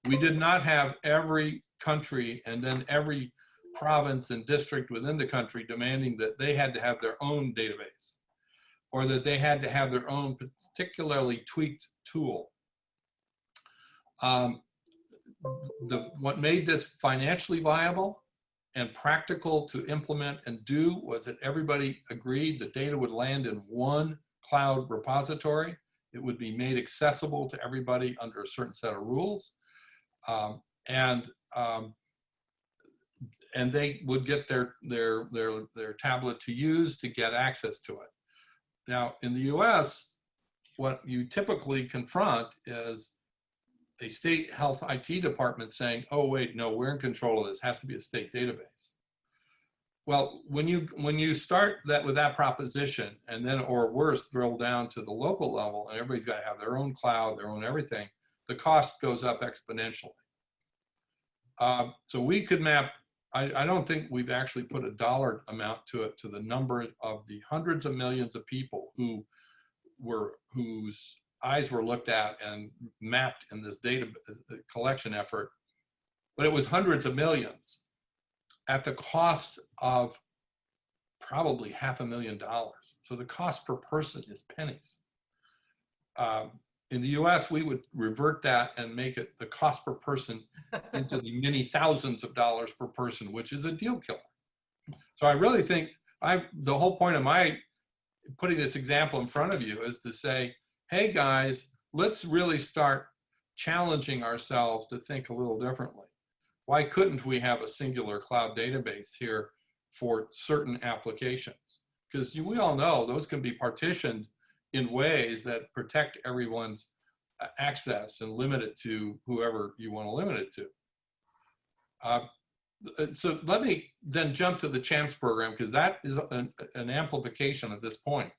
[SPEAKER 12] We did not have every country and then every province and district within the country demanding that they had to have their own database or that they had to have their own particularly tweaked tool. What made this financially viable and practical to implement and do was that everybody agreed the data would land in one cloud repository. It would be made accessible to everybody under a certain set of rules. And they would get their tablet to use to get access to it. Now, in the US, what you typically confront is a state health IT department saying, oh, wait, no, we're in control of this, it has to be a state database. Well, when you start that with that proposition, and then, or worse, drill down to the local level, and everybody's got to have their own cloud, their own everything, the cost goes up exponentially. So we could map, I don't think we've actually put a dollar amount to it, to the number of the hundreds of millions of people whose eyes were looked at and mapped in this data collection effort, but it was hundreds of millions at the cost of probably $500,000. So the cost per person is pennies. In the US, we would revert that and make it the cost per person into the many thousands of dollars per person, which is a deal killer. So I really think the whole point of my putting this example in front of you is to say, hey guys, let's really start challenging ourselves to think a little differently. Why couldn't we have a singular cloud database here for certain applications? Because we all know those can be partitioned in ways that protect everyone's access and limit it to whoever you want to limit it to. So let me then jump to the CHAMPS program, because that is an amplification of this point.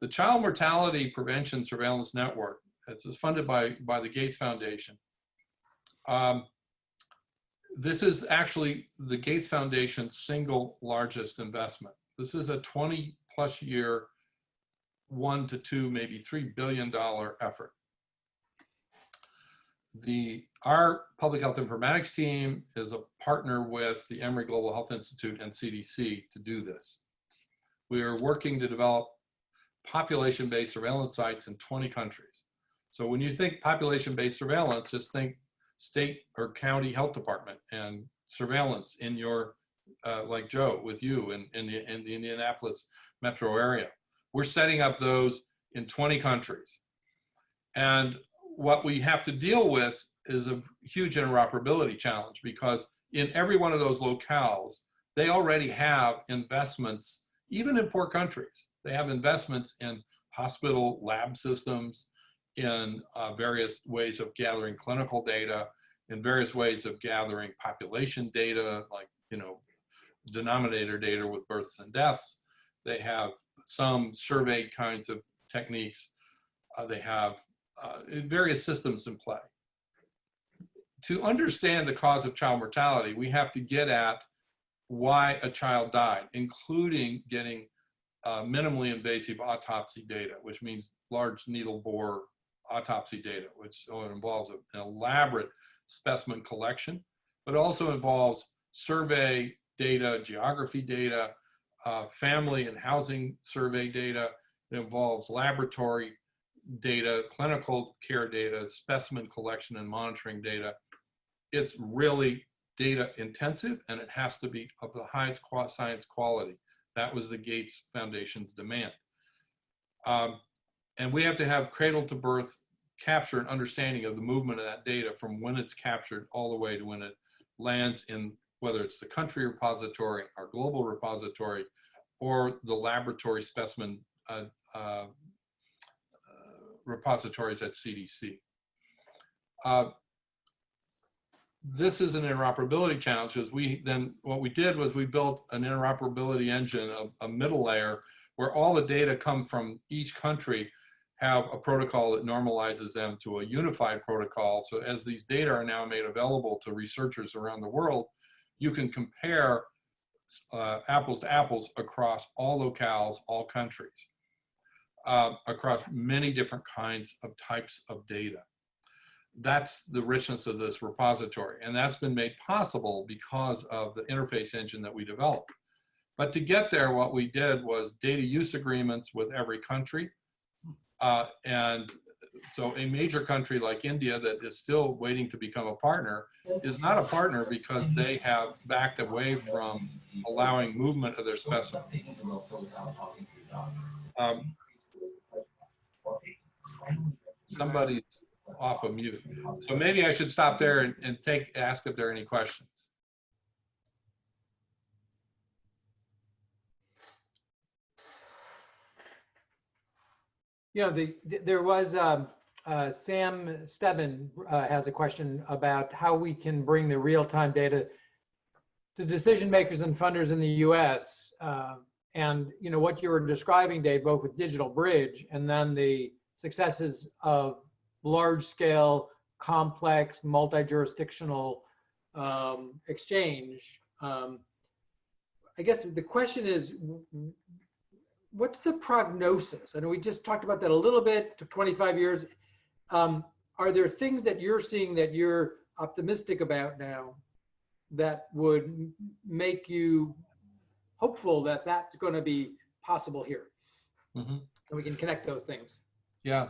[SPEAKER 12] The Child Mortality Prevention Surveillance Network, it's funded by the Gates Foundation. This is actually the Gates Foundation's single largest investment. This is a 20+ year, $1 to $2, maybe $3 billion effort. Our public health informatics team is a partner with the Emory Global Health Institute and CDC to do this. We are working to develop population-based surveillance sites in 20 countries. So when you think population-based surveillance, just think state or county health department and surveillance in your, like Joe, with you in the Indianapolis metro area. We're setting up those in 20 countries. And what we have to deal with is a huge interoperability challenge, because in every one of those locales, they already have investments, even in poor countries. They have investments in hospital lab systems, in various ways of gathering clinical data, in various ways of gathering population data, like, denominator data with births and deaths. They have some survey kinds of techniques. They have various systems in play. To understand the cause of child mortality, we have to get at why a child died, including getting minimally invasive autopsy data, which means large needle bore autopsy data, which so it involves an elaborate specimen collection, but also involves survey data, geography data, family and housing survey data. It involves laboratory data, clinical care data, specimen collection and monitoring data. It's really data intensive, and it has to be of the highest science quality. That was the Gates Foundation's demand. And we have to have cradle to birth capture and understanding of the movement of that data from when it's captured all the way to when it lands in, whether it's the country repository, our global repository, or the laboratory specimen repositories at CDC. This is an interoperability challenge, because what we did was we built an interoperability engine, a middle layer, where all the data come from each country, have a protocol that normalizes them to a unified protocol. So as these data are now made available to researchers around the world, you can compare apples to apples across all locales, all countries, across many different kinds of types of data. That's the richness of this repository. And that's been made possible because of the interface engine that we developed. But to get there, what we did was data use agreements with every country. And so a major country like India that is still waiting to become a partner is not a partner because they have backed away from allowing movement of their specimens. Somebody's off of mute. So maybe I should stop there and ask if there are any questions.
[SPEAKER 1] Yeah, there was Sam Stebbin has a question about how we can bring the real-time data to decision makers and funders in the U.S. And you know what you were describing, Dave, both with Digital Bridge and then the successes of large-scale, complex, multi-jurisdictional exchange. I guess the question is, what's the prognosis? I know we just talked about that a little bit, to 25 years. Are there things that you're seeing that you're optimistic about now that would make you hopeful that that's going to be possible here? Mm-hmm. And we can connect those things.
[SPEAKER 12] Yeah.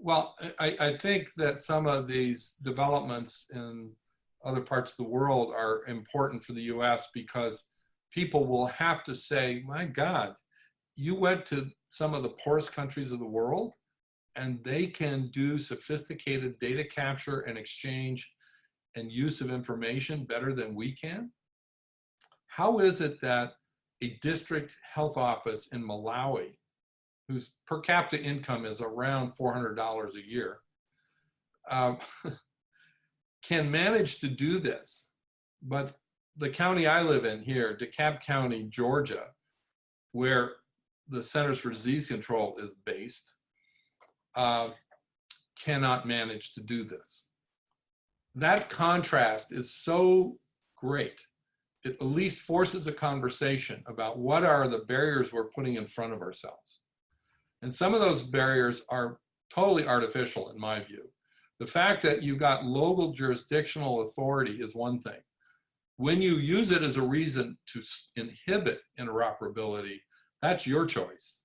[SPEAKER 12] Well, I think that some of these developments in other parts of the world are important for the US because people will have to say, my God, you went to some of the poorest countries of the world and they can do sophisticated data capture and exchange and use of information better than we can. How is it that a district health office in Malawi, whose per capita income is around $400 a year, can manage to do this? But the county I live in here, DeKalb County, Georgia, where the Centers for Disease Control is based, cannot manage to do this. That contrast is so great. It at least forces a conversation about what are the barriers we're putting in front of ourselves. And some of those barriers are totally artificial in my view. The fact that you've got local jurisdictional authority is one thing. When you use it as a reason to inhibit interoperability, that's your choice.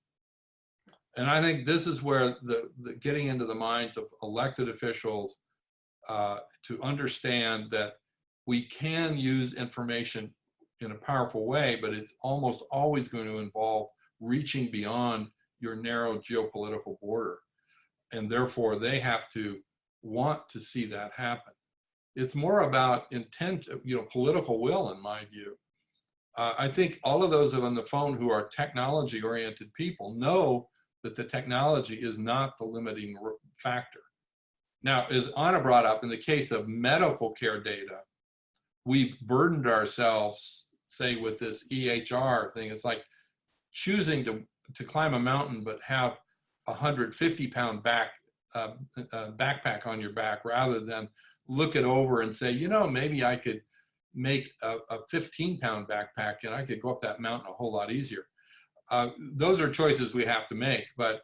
[SPEAKER 12] And I think this is where the getting into the minds of elected officials to understand that we can use information in a powerful way, but it's almost always going to involve reaching beyond your narrow geopolitical border. And therefore, they have to want to see that happen. It's more about intent, political will, in my view. I think all of those on the phone who are technology-oriented people know that the technology is not the limiting factor. Now, as Anna brought up, in the case of medical care data, we've burdened ourselves, say, with this EHR thing. It's like choosing to climb a mountain but have a 150-pound backpack on your back rather than look it over and say, maybe I could make a 15-pound backpack and I could go up that mountain a whole lot easier. those are choices we have to make. But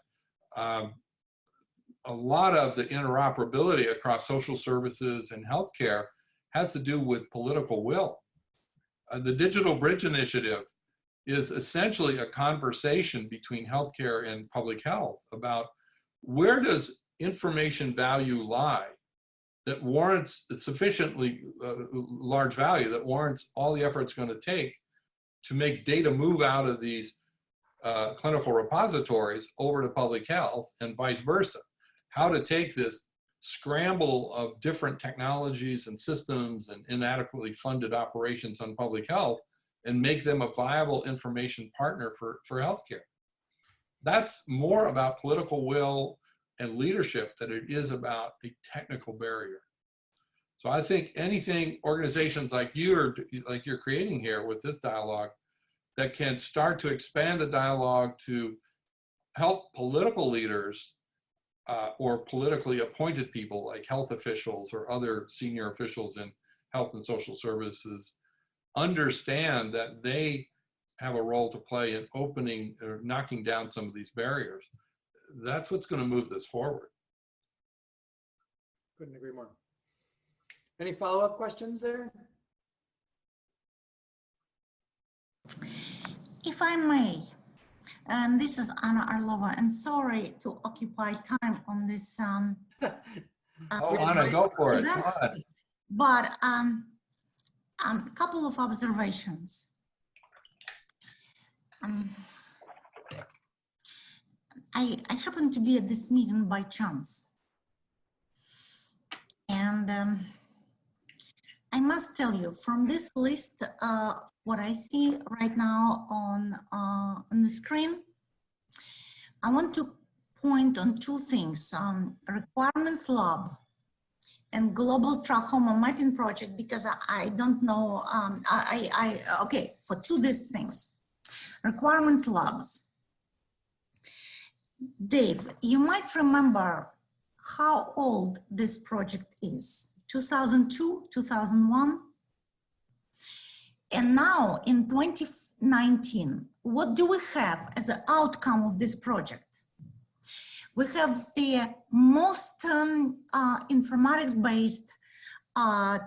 [SPEAKER 12] a lot of the interoperability across social services and healthcare has to do with political will. The Digital Bridge Initiative is essentially a conversation between healthcare and public health about where does information value lie that warrants sufficiently large value that warrants all the effort it's going to take to make data move out of these clinical repositories over to public health and vice versa. How to take this scramble of different technologies and systems and inadequately funded operations on public health and make them a viable information partner for healthcare. That's more about political will and leadership than it is about a technical barrier. So I think anything organizations like you're creating here with this dialogue that can start to expand the dialogue to help political leaders or politically appointed people like health officials or other senior officials in health and social services understand that they have a role to play in opening or knocking down some of these barriers. That's what's going to move this forward.
[SPEAKER 1] Couldn't agree more. Any follow-up questions there?
[SPEAKER 6] If I may, and this is Anna Arlova, and sorry to occupy time on this.
[SPEAKER 12] Oh, Anna, go for it.
[SPEAKER 6] Event, but a couple of observations. I happened to be at this meeting by chance, and I must tell you, from this list, what I see right now on the screen, I want to point on two things, requirements lab and global trachoma mapping project, because I don't know, okay, for these things. Requirements labs. Dave, you might remember how old this project is, 2002, 2001. And now in 2019, what do we have as an outcome of this project? We have the most informatics-based,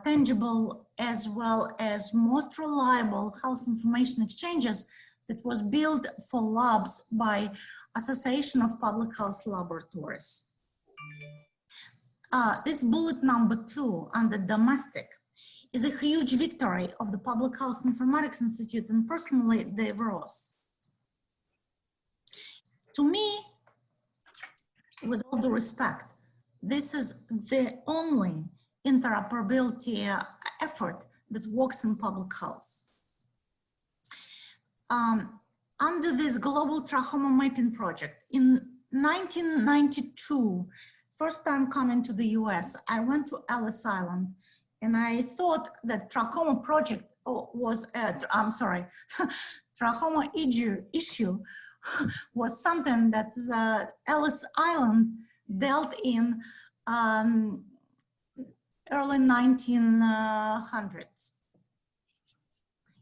[SPEAKER 6] tangible, as well as most reliable health information exchanges that was built for labs by Association of Public Health Laboratories. This bullet number 2 under domestic is a huge victory of the Public Health Informatics Institute and personally Dave Ross. To me, with all due respect, this is the only interoperability effort that works in public health. Under this global trachoma mapping project, in 1992, first time coming to the US, I went to Ellis Island and I thought that trachoma project was, trachoma issue was something that Ellis Island dealt in early 1900s.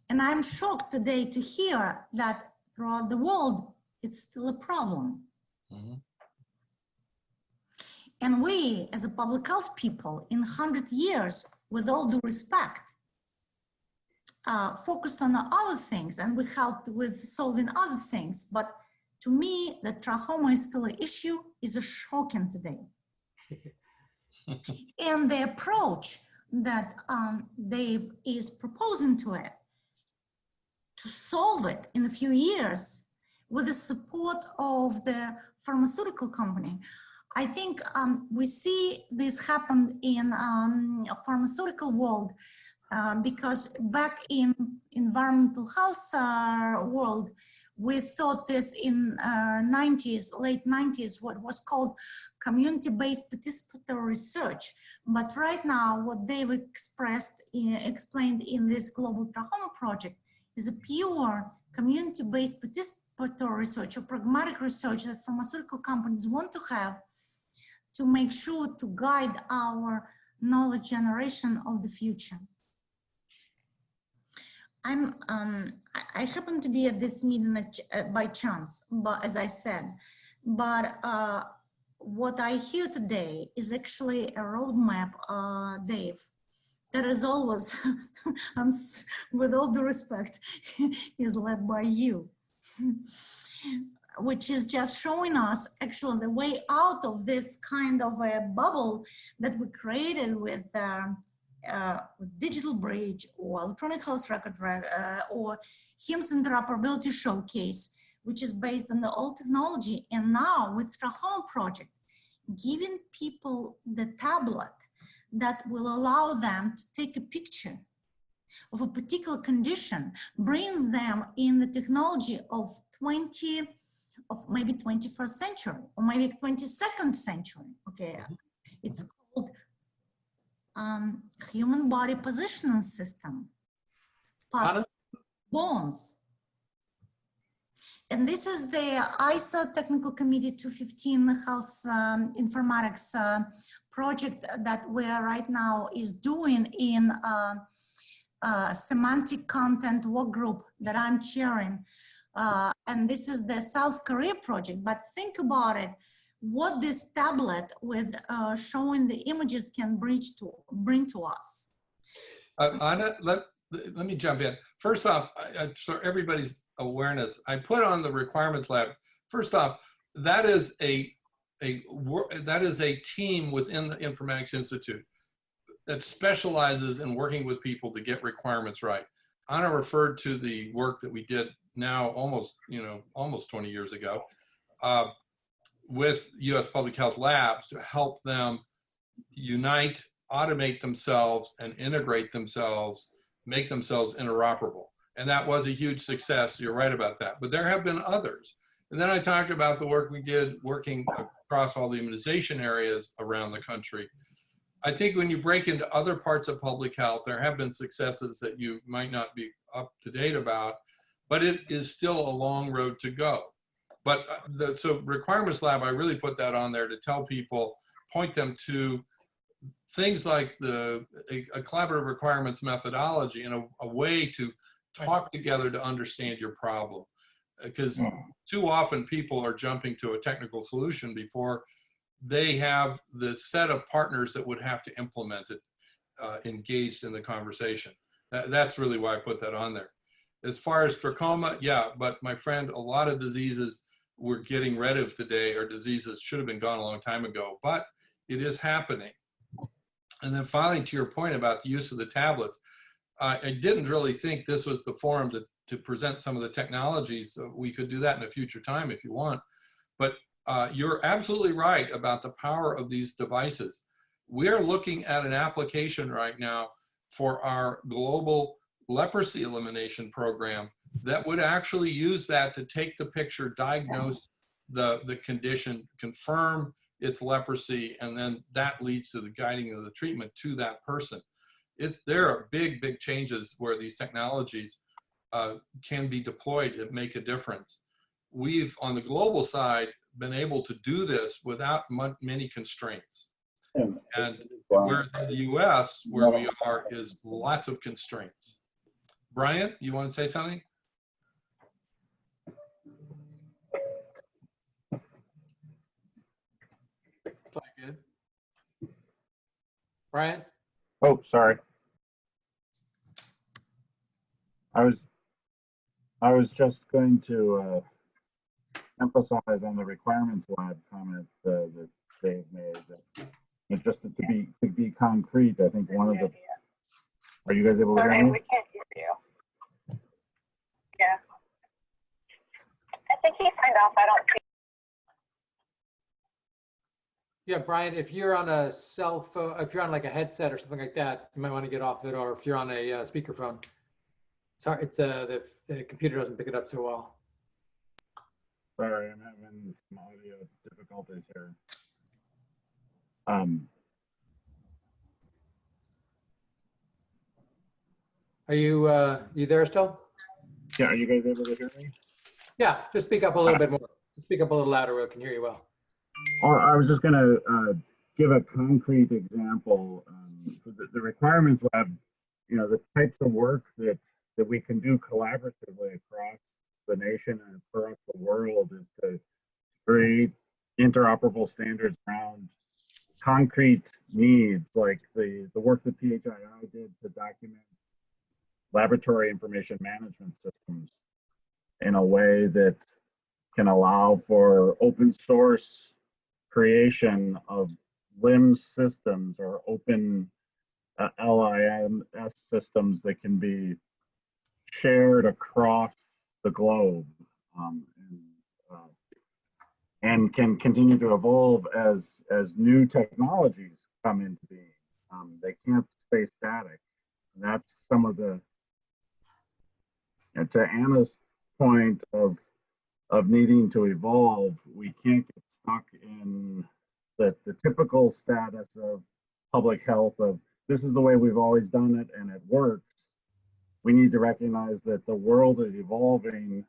[SPEAKER 6] And I'm shocked today to hear that throughout the world, it's still a problem. Mm-hmm. And we, as a public health people, in 100 years, with all due respect, focused on other things, and we helped with solving other things. But to me, the trachoma is still an issue, is shocking today. And the approach that Dave is proposing to it, to solve it in a few years with the support of the pharmaceutical company. I think we see this happen in a pharmaceutical world because back in environmental health world, we thought this in 90s, late 90s, what was called community-based participatory research. But right now, what Dave explained in this global trachoma project is a pure community-based participatory research or pragmatic research that pharmaceutical companies want to have to make sure to guide our knowledge generation of the future. I happen to be at this meeting by chance, but as I said, but what I hear today is actually a roadmap, Dave, that is always, with all due respect, is led by you, which is just showing us actually the way out of this kind of a bubble that we created with digital bridge or electronic health record or HIMSS interoperability showcase, which is based on the old technology. And now with trachoma project, giving people the tablet that will allow them to take a picture of a particular condition brings them in the technology of maybe 21st century or maybe 22nd century. Okay, it's called human body positioning system, bones. And this is the ISO Technical Committee 215 Health Informatics project that we're right now is doing in semantic content work group that I'm chairing. And this is the South Korea project, but think about it, what this tablet with showing the images can bring to us.
[SPEAKER 12] Anna, let me jump in. First off, so everybody's awareness, I put on the requirements lab. First off, that is a team within the Informatics Institute that specializes in working with people to get requirements right. Anna referred to the work that we did now almost 20 years ago with U.S. Public Health Labs to help them unite, automate themselves, and integrate themselves, make themselves interoperable. And that was a huge success. You're right about that. But there have been others. And then I talked about the work we did working across all the immunization areas around the country. I think when you break into other parts of public health, there have been successes that you might not be up to date about, but it is still a long road to go. But so Requirements Lab, I really put that on there to tell people, point them to things like a collaborative requirements methodology and a way to talk together to understand your problem. Because too often people are jumping to a technical solution before they have the set of partners that would have to implement it engaged in the conversation. That's really why I put that on there. As far as trachoma, yeah, but my friend, a lot of diseases we're getting rid of today are diseases should have been gone a long time ago, but it is happening. And then finally, to your point about the use of the tablets, I didn't really think this was the forum to present some of the technologies. We could do that in a future time if you want. But you're absolutely right about the power of these devices. We're looking at an application right now for our global leprosy elimination program that would actually use that to take the picture, diagnose the condition, confirm its leprosy, and then that leads to the guiding of the treatment to that person. There are big, big changes where these technologies can be deployed to make a difference. We've, on the global side, been able to do this without many constraints. And whereas in the US, where we are, is lots of constraints. Brian, you want to say something?
[SPEAKER 1] Good. Brian?
[SPEAKER 13] Oh, sorry. I was just going to emphasize on the requirements lab comment that Dave made. That just to be concrete, I think one of the. Are you guys able to hear me?
[SPEAKER 8] We can't hear you. Yeah. I think he signed off. I don't see.
[SPEAKER 1] Yeah, Brian, if you're on a cell phone, if you're on like a headset or something like that, you might want to get off it, or if you're on a speakerphone. Sorry, it's the computer doesn't pick it up so well.
[SPEAKER 13] Sorry, I'm having some audio difficulties here.
[SPEAKER 1] Are you there still?
[SPEAKER 13] Yeah, are you guys able to hear me?
[SPEAKER 1] Yeah, just speak up a little bit more. Just speak up a little louder, we can hear you well.
[SPEAKER 13] I was just going to give a concrete example. For the requirements lab, you know, the types of work that that we can do collaboratively across the nation and across the world is to create interoperable standards around concrete needs, like the work that PHII did to document laboratory information management systems in a way that can allow for open source creation of LIMS systems or open LIMS systems that can be shared across the globe, and can continue to evolve as new technologies come into being. They can't stay static. And that's some of the, and to Anna's point of needing to evolve, we can't get stuck in the typical status of public health of this is the way we've always done it and it works. We need to recognize that the world is evolving.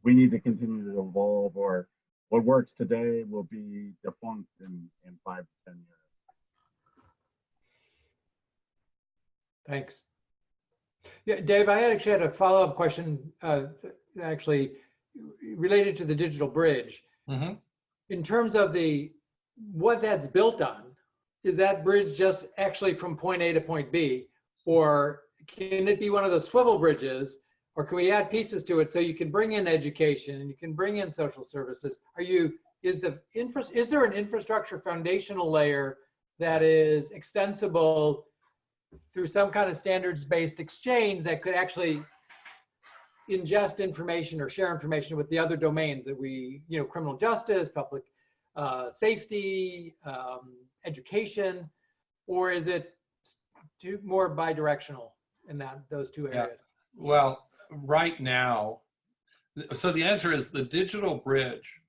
[SPEAKER 13] We need to continue to evolve, or what works today will be defunct in 5 to 10 years.
[SPEAKER 1] Thanks. Yeah, Dave, I actually had a follow-up question, actually related to the digital bridge.
[SPEAKER 12] Mm-hmm.
[SPEAKER 1] In terms of what that's built on, is that bridge just actually from point A to point B, or can it be one of those swivel bridges, or can we add pieces to it so you can bring in education and you can bring in social services? Is there an infrastructure foundational layer that is extensible through some kind of standards-based exchange that could actually ingest information or share information with the other domains that criminal justice, public safety, education, or is it more bi-directional in those two areas?
[SPEAKER 12] Yeah. Well, right now, so the answer is the digital bridge.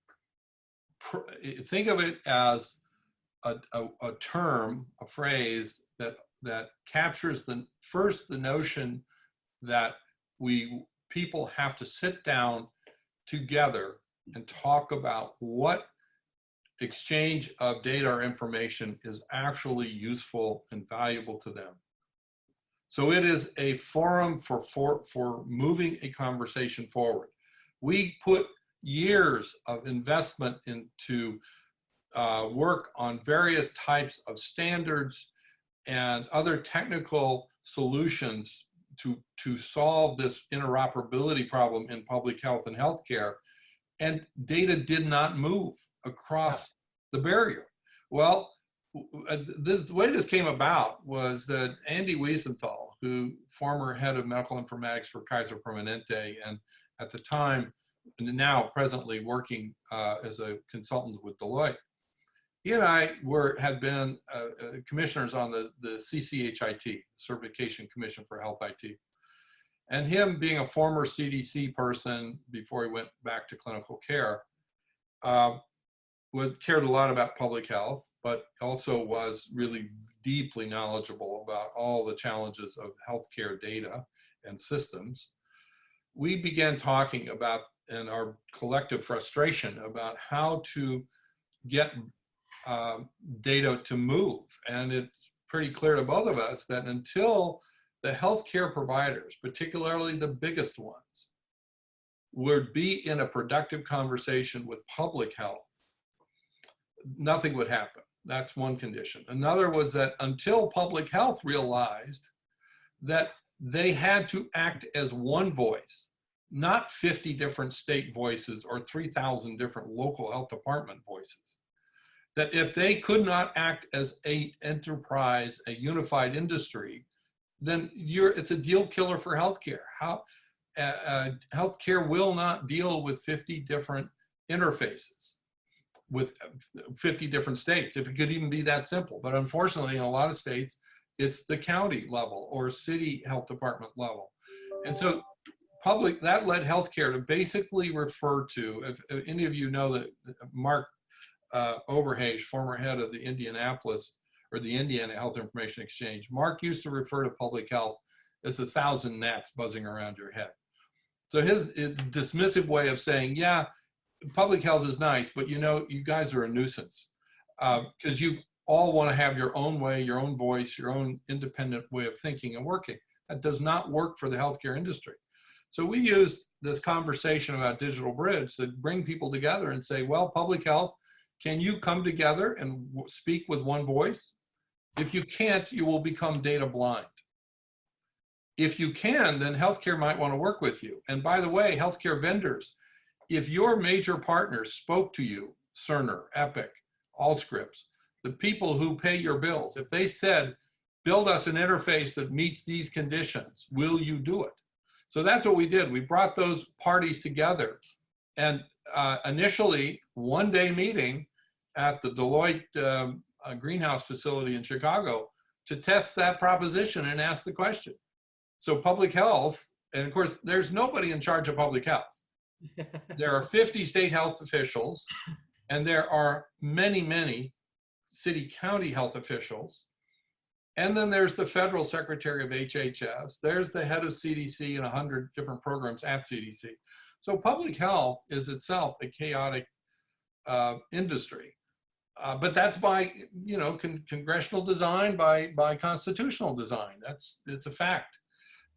[SPEAKER 12] Think of it as a term, a phrase that captures the notion that people have to sit down together and talk about what exchange of data or information is actually useful and valuable to them. So it is a forum for moving a conversation forward. We put years of investment into work on various types of standards and other technical solutions to solve this interoperability problem in public health and healthcare, and data did not move across the barrier. Well, the way this came about was that Andy Wiesenthal, former head of medical informatics for Kaiser Permanente, and at the time, now presently working as a consultant with Deloitte, he and I had been commissioners on the CCHIT, Certification Commission for Health IT. And him being a former CDC person before he went back to clinical care, cared a lot about public health, but also was really deeply knowledgeable about all the challenges of healthcare data and systems. We began talking about, in our collective frustration, about how to get data to move. And it's pretty clear to both of us that until the healthcare providers, particularly the biggest ones, would be in a productive conversation with public health, nothing would happen. That's one condition. Another was that until public health realized that they had to act as one voice, not 50 different state voices or 3,000 different local health department voices, that if they could not act as an enterprise, a unified industry, then it's a deal killer for healthcare. Healthcare will not deal with 50 different interfaces with 50 different states, if it could even be that simple. But unfortunately, in a lot of states, it's the county level or city health department level. And so that led healthcare to basically refer to, if any of you know that Mark Overhage, former head of the Indianapolis or the Indiana Health Information Exchange, Mark used to refer to public health as 1,000 gnats buzzing around your head. So his dismissive way of saying, yeah, public health is nice, but you guys are a nuisance because you all want to have your own way, your own voice, your own independent way of thinking and working. That does not work for the healthcare industry. So we used this conversation about Digital Bridge to bring people together and say, well, public health, can you come together and speak with one voice? If you can't, you will become data blind. If you can, then healthcare might want to work with you. And by the way, healthcare vendors, if your major partners spoke to you, Cerner, Epic, Allscripts, the people who pay your bills, if they said, build us an interface that meets these conditions, will you do it? So that's what we did. We brought those parties together, and initially one-day meeting at the Deloitte greenhouse facility in Chicago to test that proposition and ask the question. So public health, and of course, there's nobody in charge of public health. There are 50 state health officials, and there are many, many city county health officials. And then there's the federal secretary of HHS. There's the head of CDC and 100 different programs at CDC. So public health is itself a chaotic industry. But that's by, you know, congressional design, by constitutional design. It's a fact.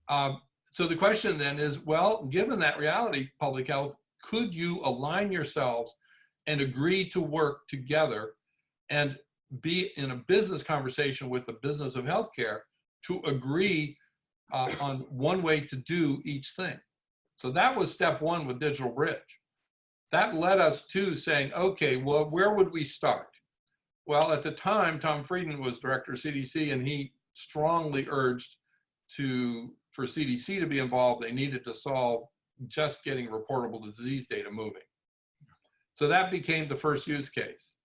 [SPEAKER 12] So the question then is, well, given that reality, public health, could you align yourselves and agree to work together and be in a business conversation with the business of healthcare to agree on one way to do each thing? So that was step one with Digital Bridge. That led us to saying, okay, well, where would we start? Well, at the time, Tom Frieden was director of CDC, and he strongly urged for CDC to be involved. They needed to solve just getting reportable disease data moving. So that became the first use case.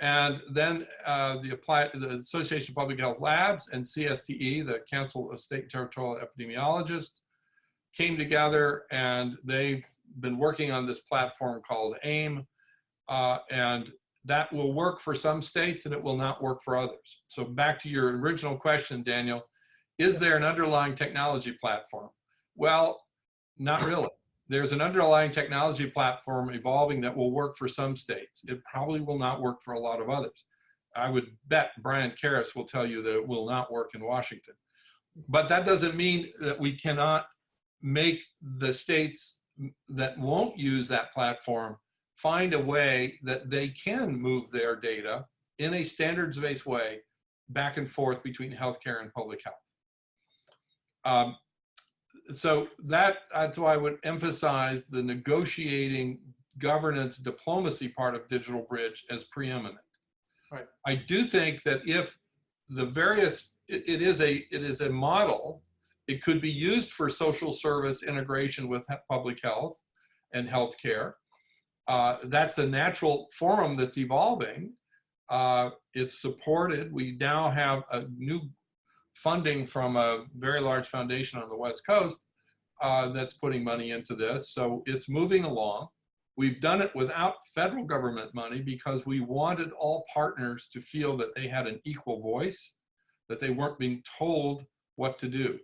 [SPEAKER 12] And then the Association of Public Health Labs and CSTE, the Council of State and Territorial Epidemiologists, came together, and they've been working on this platform called AIM, and that will work for some states and it will not work for others. So back to your original question, Daniel, is there an underlying technology platform? Well, not really. There's an underlying technology platform evolving that will work for some states. It probably will not work for a lot of others. I would bet Brian Karras will tell you that it will not work in Washington. But that doesn't mean that we cannot make the states that won't use that platform find a way that they can move their data in a standards-based way back and forth between healthcare and public health. So that's why I would emphasize the negotiating governance diplomacy part of Digital Bridge as preeminent.
[SPEAKER 1] Right.
[SPEAKER 12] I do think that if the various, it is a model, it could be used for social service integration with public health and healthcare. That's a natural forum that's evolving. It's supported. We now have a new funding from a very large foundation on the West Coast that's putting money into this. So it's moving along. We've done it without federal government money because we wanted all partners to feel that they had an equal voice, that they weren't being told what to do.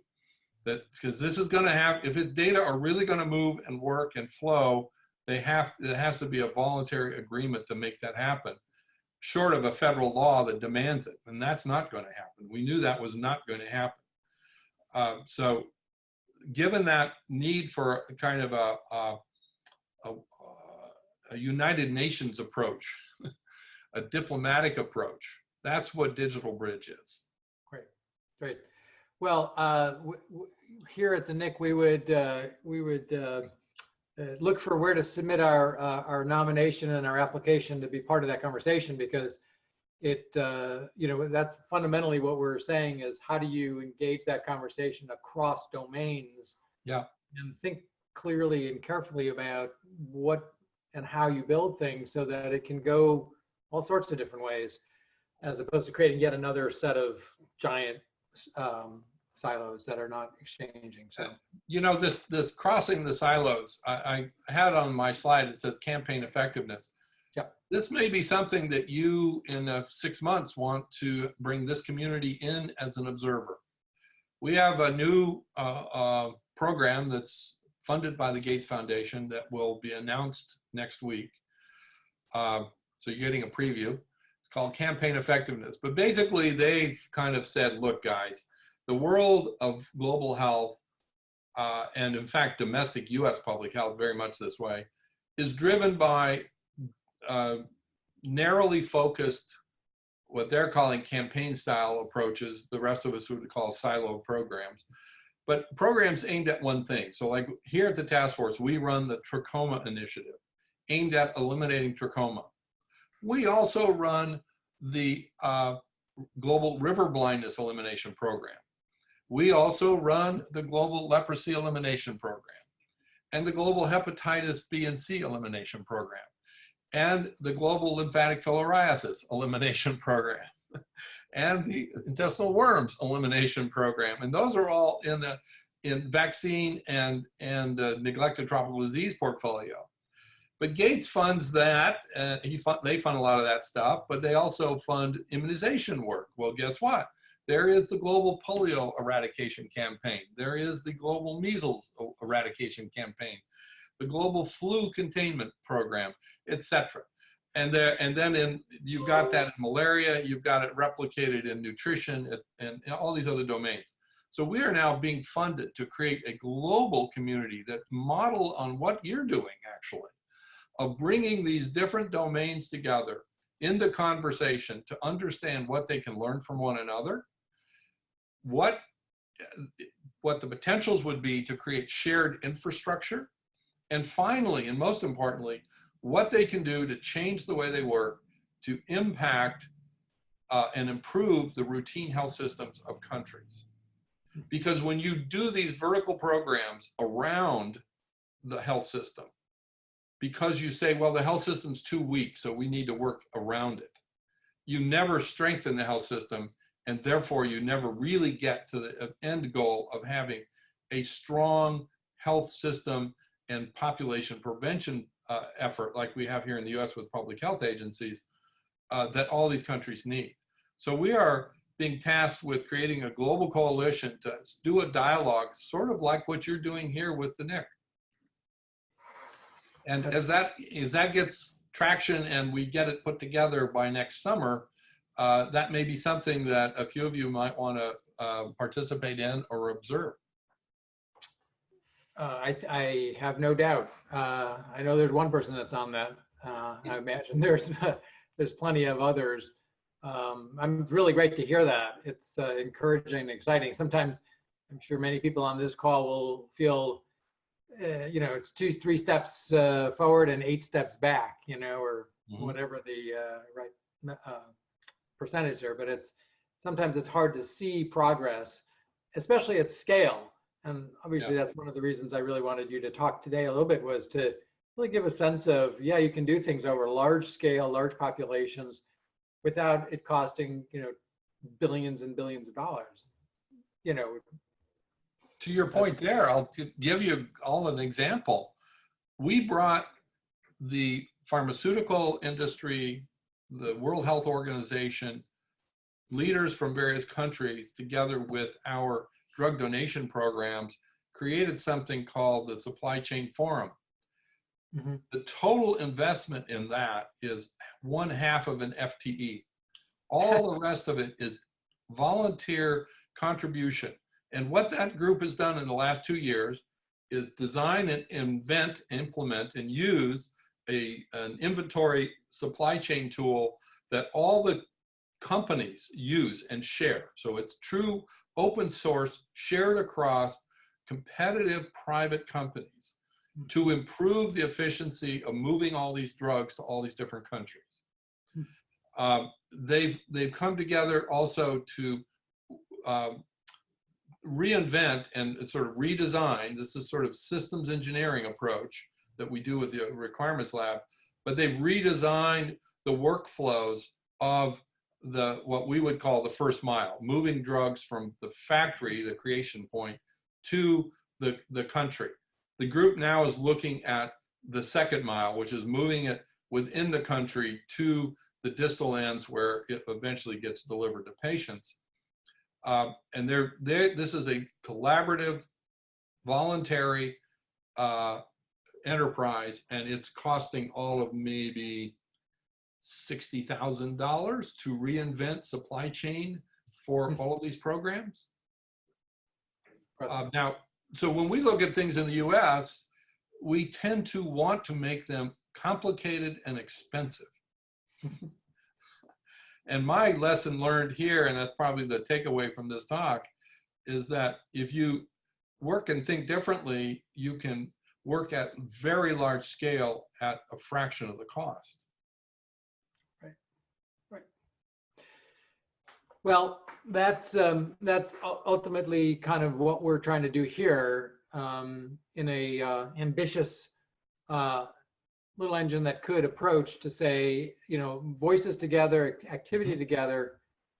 [SPEAKER 12] That because this is going to have, if data are really going to move and work and flow, it has to be a voluntary agreement to make that happen, short of a federal law that demands it. And that's not going to happen. We knew that was not going to happen. So given that need for kind of a United Nations approach, a diplomatic approach, that's what Digital Bridge is.
[SPEAKER 1] Great, great. Well, here at the NIC, we would look for where to submit our nomination and our application to be part of that conversation, because it, you know, that's fundamentally what we're saying is how do you engage that conversation across domains?
[SPEAKER 12] Yeah.
[SPEAKER 1] And think clearly and carefully about what and how you build things so that it can go all sorts of different ways, as opposed to creating yet another set of giant silos that are not exchanging. So,
[SPEAKER 12] you know, this crossing the silos, I had on my slide, it says campaign effectiveness.
[SPEAKER 1] Yeah.
[SPEAKER 12] This may be something that you in 6 months want to bring this community in as an observer. We have a new program that's funded by the Gates Foundation that will be announced next week. So you're getting a preview. It's called Campaign Effectiveness. But basically they've kind of said, look guys, the world of global health, and in fact, domestic US public health very much this way, is driven by narrowly focused, what they're calling campaign style approaches, the rest of us would call silo programs, but programs aimed at one thing. So like here at the task force, we run the trachoma initiative, aimed at eliminating trachoma. We also run the Global River Blindness Elimination Program. We also run the Global Leprosy Elimination Program and the Global Hepatitis B and C Elimination Program and the Global Lymphatic Filariasis Elimination Program and the Intestinal Worms Elimination Program. And those are all in vaccine and neglected tropical disease portfolio. But Gates funds that, they fund a lot of that stuff, but they also fund immunization work. Well, guess what? There is the Global Polio Eradication Campaign. There is the Global Measles Eradication Campaign, the Global Flu Containment Program, etc. And then you've got that in malaria, you've got it replicated in nutrition and all these other domains. So we are now being funded to create a global community that model on what you're doing actually, of bringing these different domains together into conversation to understand what they can learn from one another, what the potentials would be to create shared infrastructure, and finally, and most importantly, what they can do to change the way they work to impact and improve the routine health systems of countries. Because when you do these vertical programs around the health system, because you say, well, the health system's too weak, so we need to work around it, you never strengthen the health system, and therefore you never really get to the end goal of having a strong health system and population prevention effort like we have here in the US with public health agencies that all these countries need. So we are being tasked with creating a global coalition to do a dialogue, sort of like what you're doing here with the NIC. And as that gets traction and we get it put together by next summer, that may be something that a few of you might want to participate in or observe.
[SPEAKER 1] I have no doubt. I know there's one person that's on that. I imagine there's plenty of others. I'm really great to hear that. It's encouraging and exciting. Sometimes I'm sure many people on this call will feel, it's 2-3 steps forward and 8 steps back, or whatever the right percentage there. But sometimes it's hard to see progress, especially at scale. And obviously that's one of the reasons I really wanted you to talk today a little bit, was to really give a sense of, you can do things over large scale, large populations without it costing, billions and billions of dollars.
[SPEAKER 12] To your point there, I'll give you all an example. We brought the pharmaceutical industry, the World Health Organization, leaders from various countries together with our drug donation programs, created something called the Supply Chain Forum. The total investment in that is 1/2 of an FTE. All the rest of it is volunteer contribution. And what that group has done in the last 2 years is design and invent, implement, and use an inventory supply chain tool that all the companies use and share. So it's true open source, shared across competitive private companies to improve the efficiency of moving all these drugs to all these different countries. They've come together also to reinvent and sort of redesign. This is sort of systems engineering approach that we do with the requirements lab, but they've redesigned the workflows of what we would call the first mile, moving drugs from the factory, the creation point, to the country. The group now is looking at the second mile, which is moving it within the country to the distal ends where it eventually gets delivered to patients. And this is a collaborative, voluntary enterprise, and it's costing all of maybe $60,000 to reinvent supply chain for all of these programs. Now, so when we look at things in the US, we tend to want to make them complicated and expensive. And my lesson learned here, and that's probably the takeaway from this talk, is that if you work and think differently, you can work at very large scale at a fraction of the cost.
[SPEAKER 1] Right, right. Well, that's ultimately kind of what we're trying to do here in a ambitious little engine that could approach to say, you know, voices together, activity together.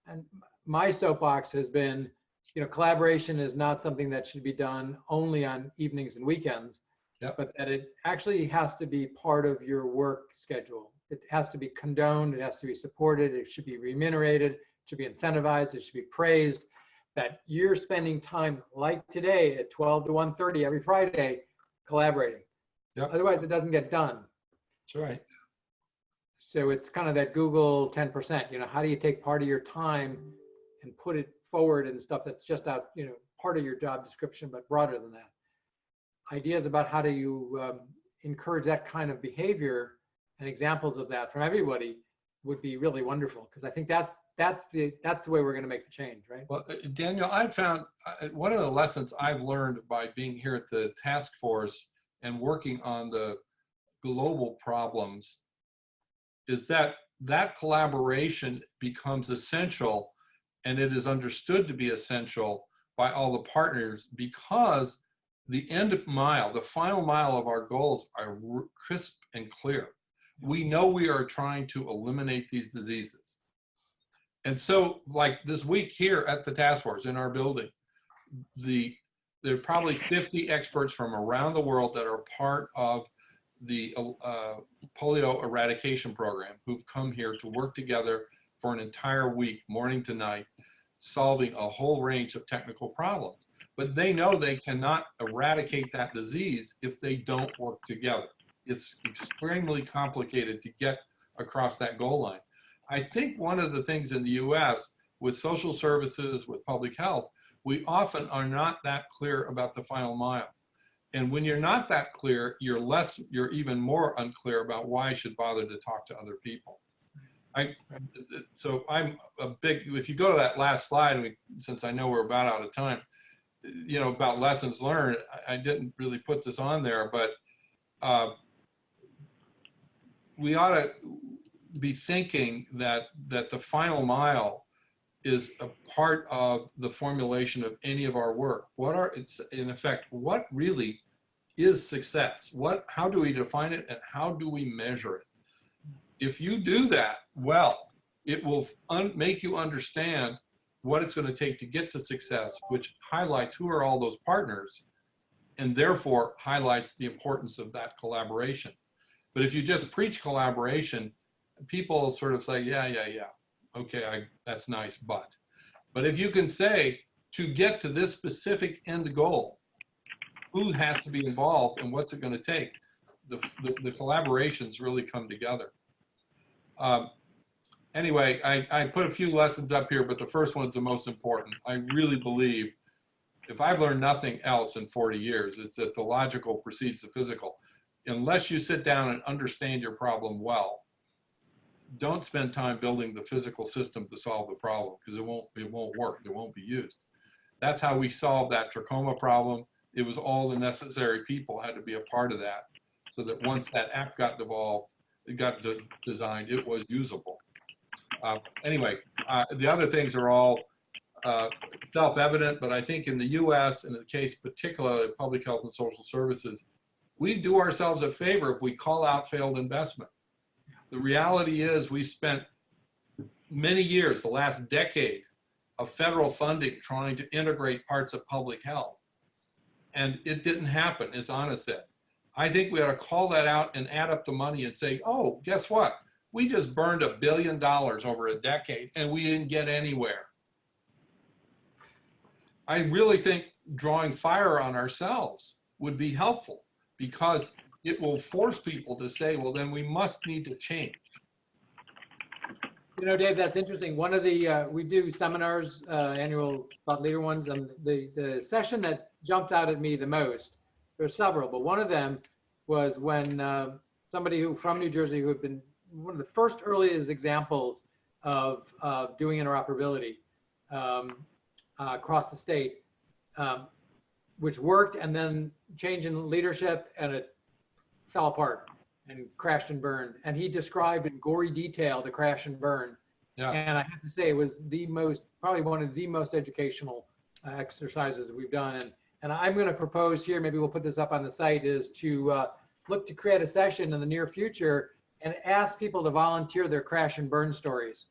[SPEAKER 1] And my soapbox has been, you know, collaboration is not something that should be done only on evenings and weekends, but that it actually has to be part of your work schedule. It has to be condoned, it has to be supported, it should be remunerated, it should be incentivized, it should be praised, that you're spending time like today at 12 to 1:30 every Friday collaborating. Otherwise it doesn't get done.
[SPEAKER 12] That's right.
[SPEAKER 1] So it's kind of that Google 10%, you know, how do you take part of your time and put it forward and stuff that's just out, you know, part of your job description, but broader than that. Ideas about how do you encourage that kind of behavior and examples of that from everybody would be really wonderful, because I think that's the way we're going to make the change, right?
[SPEAKER 12] Well, Daniel, I've found one of the lessons I've learned by being here at the task force and working on the global problems is that collaboration becomes essential, and it is understood to be essential by all the partners, because the end mile, the final mile of our goals are crisp and clear. We know we are trying to eliminate these diseases. And so, like this week here at the task force in our building, there are probably 50 experts from around the world that are part of the polio eradication program who've come here to work together for an entire week, morning to night, solving a whole range of technical problems. But they know they cannot eradicate that disease if they don't work together. It's extremely complicated to get across that goal line. I think one of the things in the US with social services, with public health, we often are not that clear about the final mile. And when you're not that clear, you're even more unclear about why I should bother to talk to other people. So I'm a big, if you go to that last slide, since I know we're about out of time, you know, about lessons learned, I didn't really put this on there, but we ought to be thinking that the final mile is a part of the formulation of any of our work. In effect, what really is success? How do we define it, and how do we measure it? If you do that well, it will make you understand what it's going to take to get to success, which highlights who are all those partners, and therefore highlights the importance of that collaboration. But if you just preach collaboration, people sort of say, yeah, okay, that's nice, but if you can say, to get to this specific end goal, who has to be involved and what's it going to take, the collaborations really come together. Anyway, I put a few lessons up here, but the first one's the most important. I really believe, if I've learned nothing else in 40 years, it's that the logical precedes the physical. Unless you sit down and understand your problem well, don't spend time building the physical system to solve the problem, because it won't work, it won't be used. That's how we solved that trachoma problem. It was all the necessary people had to be a part of that, so that once that app got developed, it got designed, it was usable. Anyway, the other things are all self-evident, but I think in the US, and in the case particularly of public health and social services, we do ourselves a favor if we call out failed investment. The reality is we spent many years, the last decade, of federal funding trying to integrate parts of public health. And it didn't happen, as Anna said. I think we ought to call that out and add up the money and say, oh, guess what? We just burned $1 billion over a decade and we didn't get anywhere. I really think drawing fire on ourselves would be helpful, because it will force people to say, well, then we must need to change.
[SPEAKER 1] You know, Dave, that's interesting. One of the, we do seminars, annual thought leader ones, and the session that jumped out at me the most, there's several, but one of them was when somebody who from New Jersey who had been one of the first earliest examples of doing interoperability across the state, which worked, and then change in leadership, and it fell apart and crashed and burned. And he described in gory detail the crash and burn.
[SPEAKER 12] Yeah.
[SPEAKER 1] And I have to say it was the most, probably one of the most educational exercises we've done. And I'm going to propose here, maybe we'll put this up on the site, is to look to create a session in the near future and ask people to volunteer their crash and burn stories.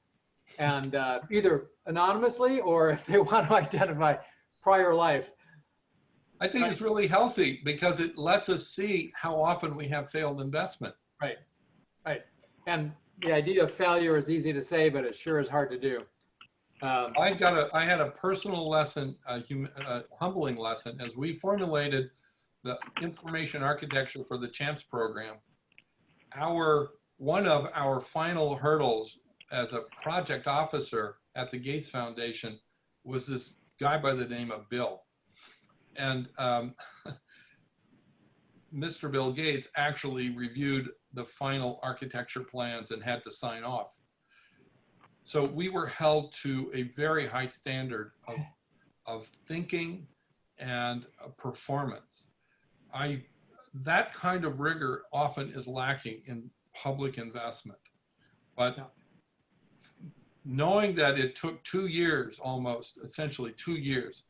[SPEAKER 1] And either anonymously or if they want to identify prior life.
[SPEAKER 12] I think it's really healthy because it lets us see how often we have failed investment.
[SPEAKER 1] Right, right. And the idea of failure is easy to say, but it sure is hard to do.
[SPEAKER 12] I had a personal lesson, a humbling lesson, as we formulated the information architecture for the CHAMPS program. One of our final hurdles as a project officer at the Gates Foundation was this guy by the name of Bill. And Mr. Bill Gates actually reviewed the final architecture plans and had to sign off. So we were held to a very high standard of thinking and performance. That kind of rigor often is lacking in public investment. But knowing that it took 2 years, almost, essentially 2 years,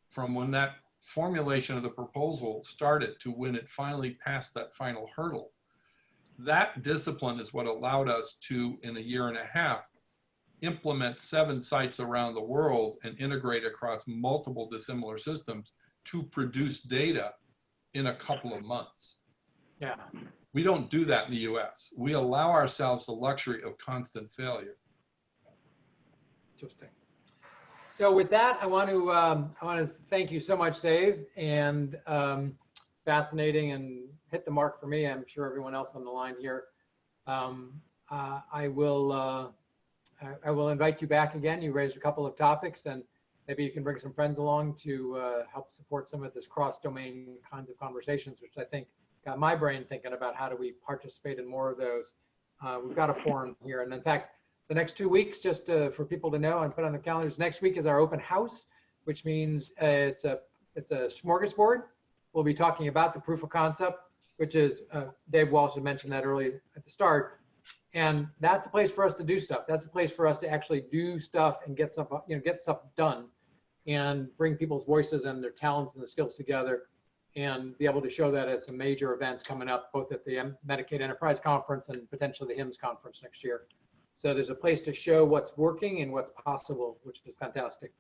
[SPEAKER 12] from when that formulation of the proposal started to when it finally passed that final hurdle, that discipline is what allowed us to, in a year and a half, implement 7 sites around the world and integrate across multiple dissimilar systems to produce data in a couple of months.
[SPEAKER 1] Yeah.
[SPEAKER 12] We don't do that in the US. We allow ourselves the luxury of constant failure.
[SPEAKER 1] Interesting. So with that, I want to thank you so much, Dave, and fascinating and hit the mark for me. I'm sure everyone else on the line here. I will invite you back again. You raised a couple of topics, and maybe you can bring some friends along to help support some of this cross-domain kinds of conversations, which I think got my brain thinking about how do we participate in more of those. We've got a forum here, and in fact, the next 2 weeks, just for people to know and put on the calendars, next week is our open house, which means it's a smorgasbord. We'll be talking about the proof of concept, which is, Dave Walsh had mentioned that early at the start. And that's a place for us to do stuff. That's a place for us to actually do stuff and get stuff, get stuff done and bring people's voices and their talents and the skills together and be able to show that at some major events coming up, both at the Medicaid Enterprise Conference and potentially the HIMSS Conference next year. So there's a place to show what's working and what's possible, which is fantastic.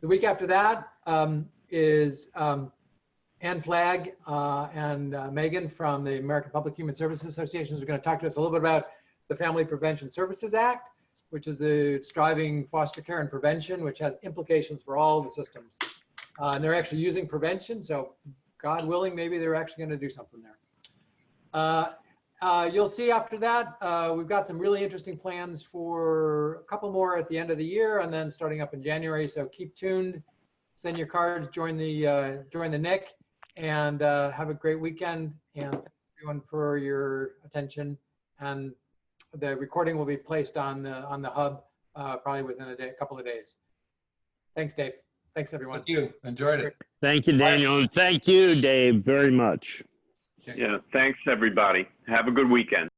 [SPEAKER 1] The week after that is Ann Flagg and Megan from the American Public Human Services Association are going to talk to us a little bit about the Family Prevention Services Act, which is the driving foster care and prevention, which has implications for all the systems. And they're actually using prevention, so God willing, maybe they're actually going to do something there. You'll see after that, we've got some really interesting plans for a couple more at the end of the year and then starting up in January. So keep tuned, send your cards, join the NIC, and have a great weekend. And thank everyone for your attention. And the recording will be placed on the hub probably within a couple of days. Thanks, Dave. Thanks, everyone.
[SPEAKER 12] Thank you. Enjoyed it.
[SPEAKER 2] Thank you, Daniel. And thank you, Dave, very much.
[SPEAKER 14] Yeah, thanks, everybody. Have a good weekend.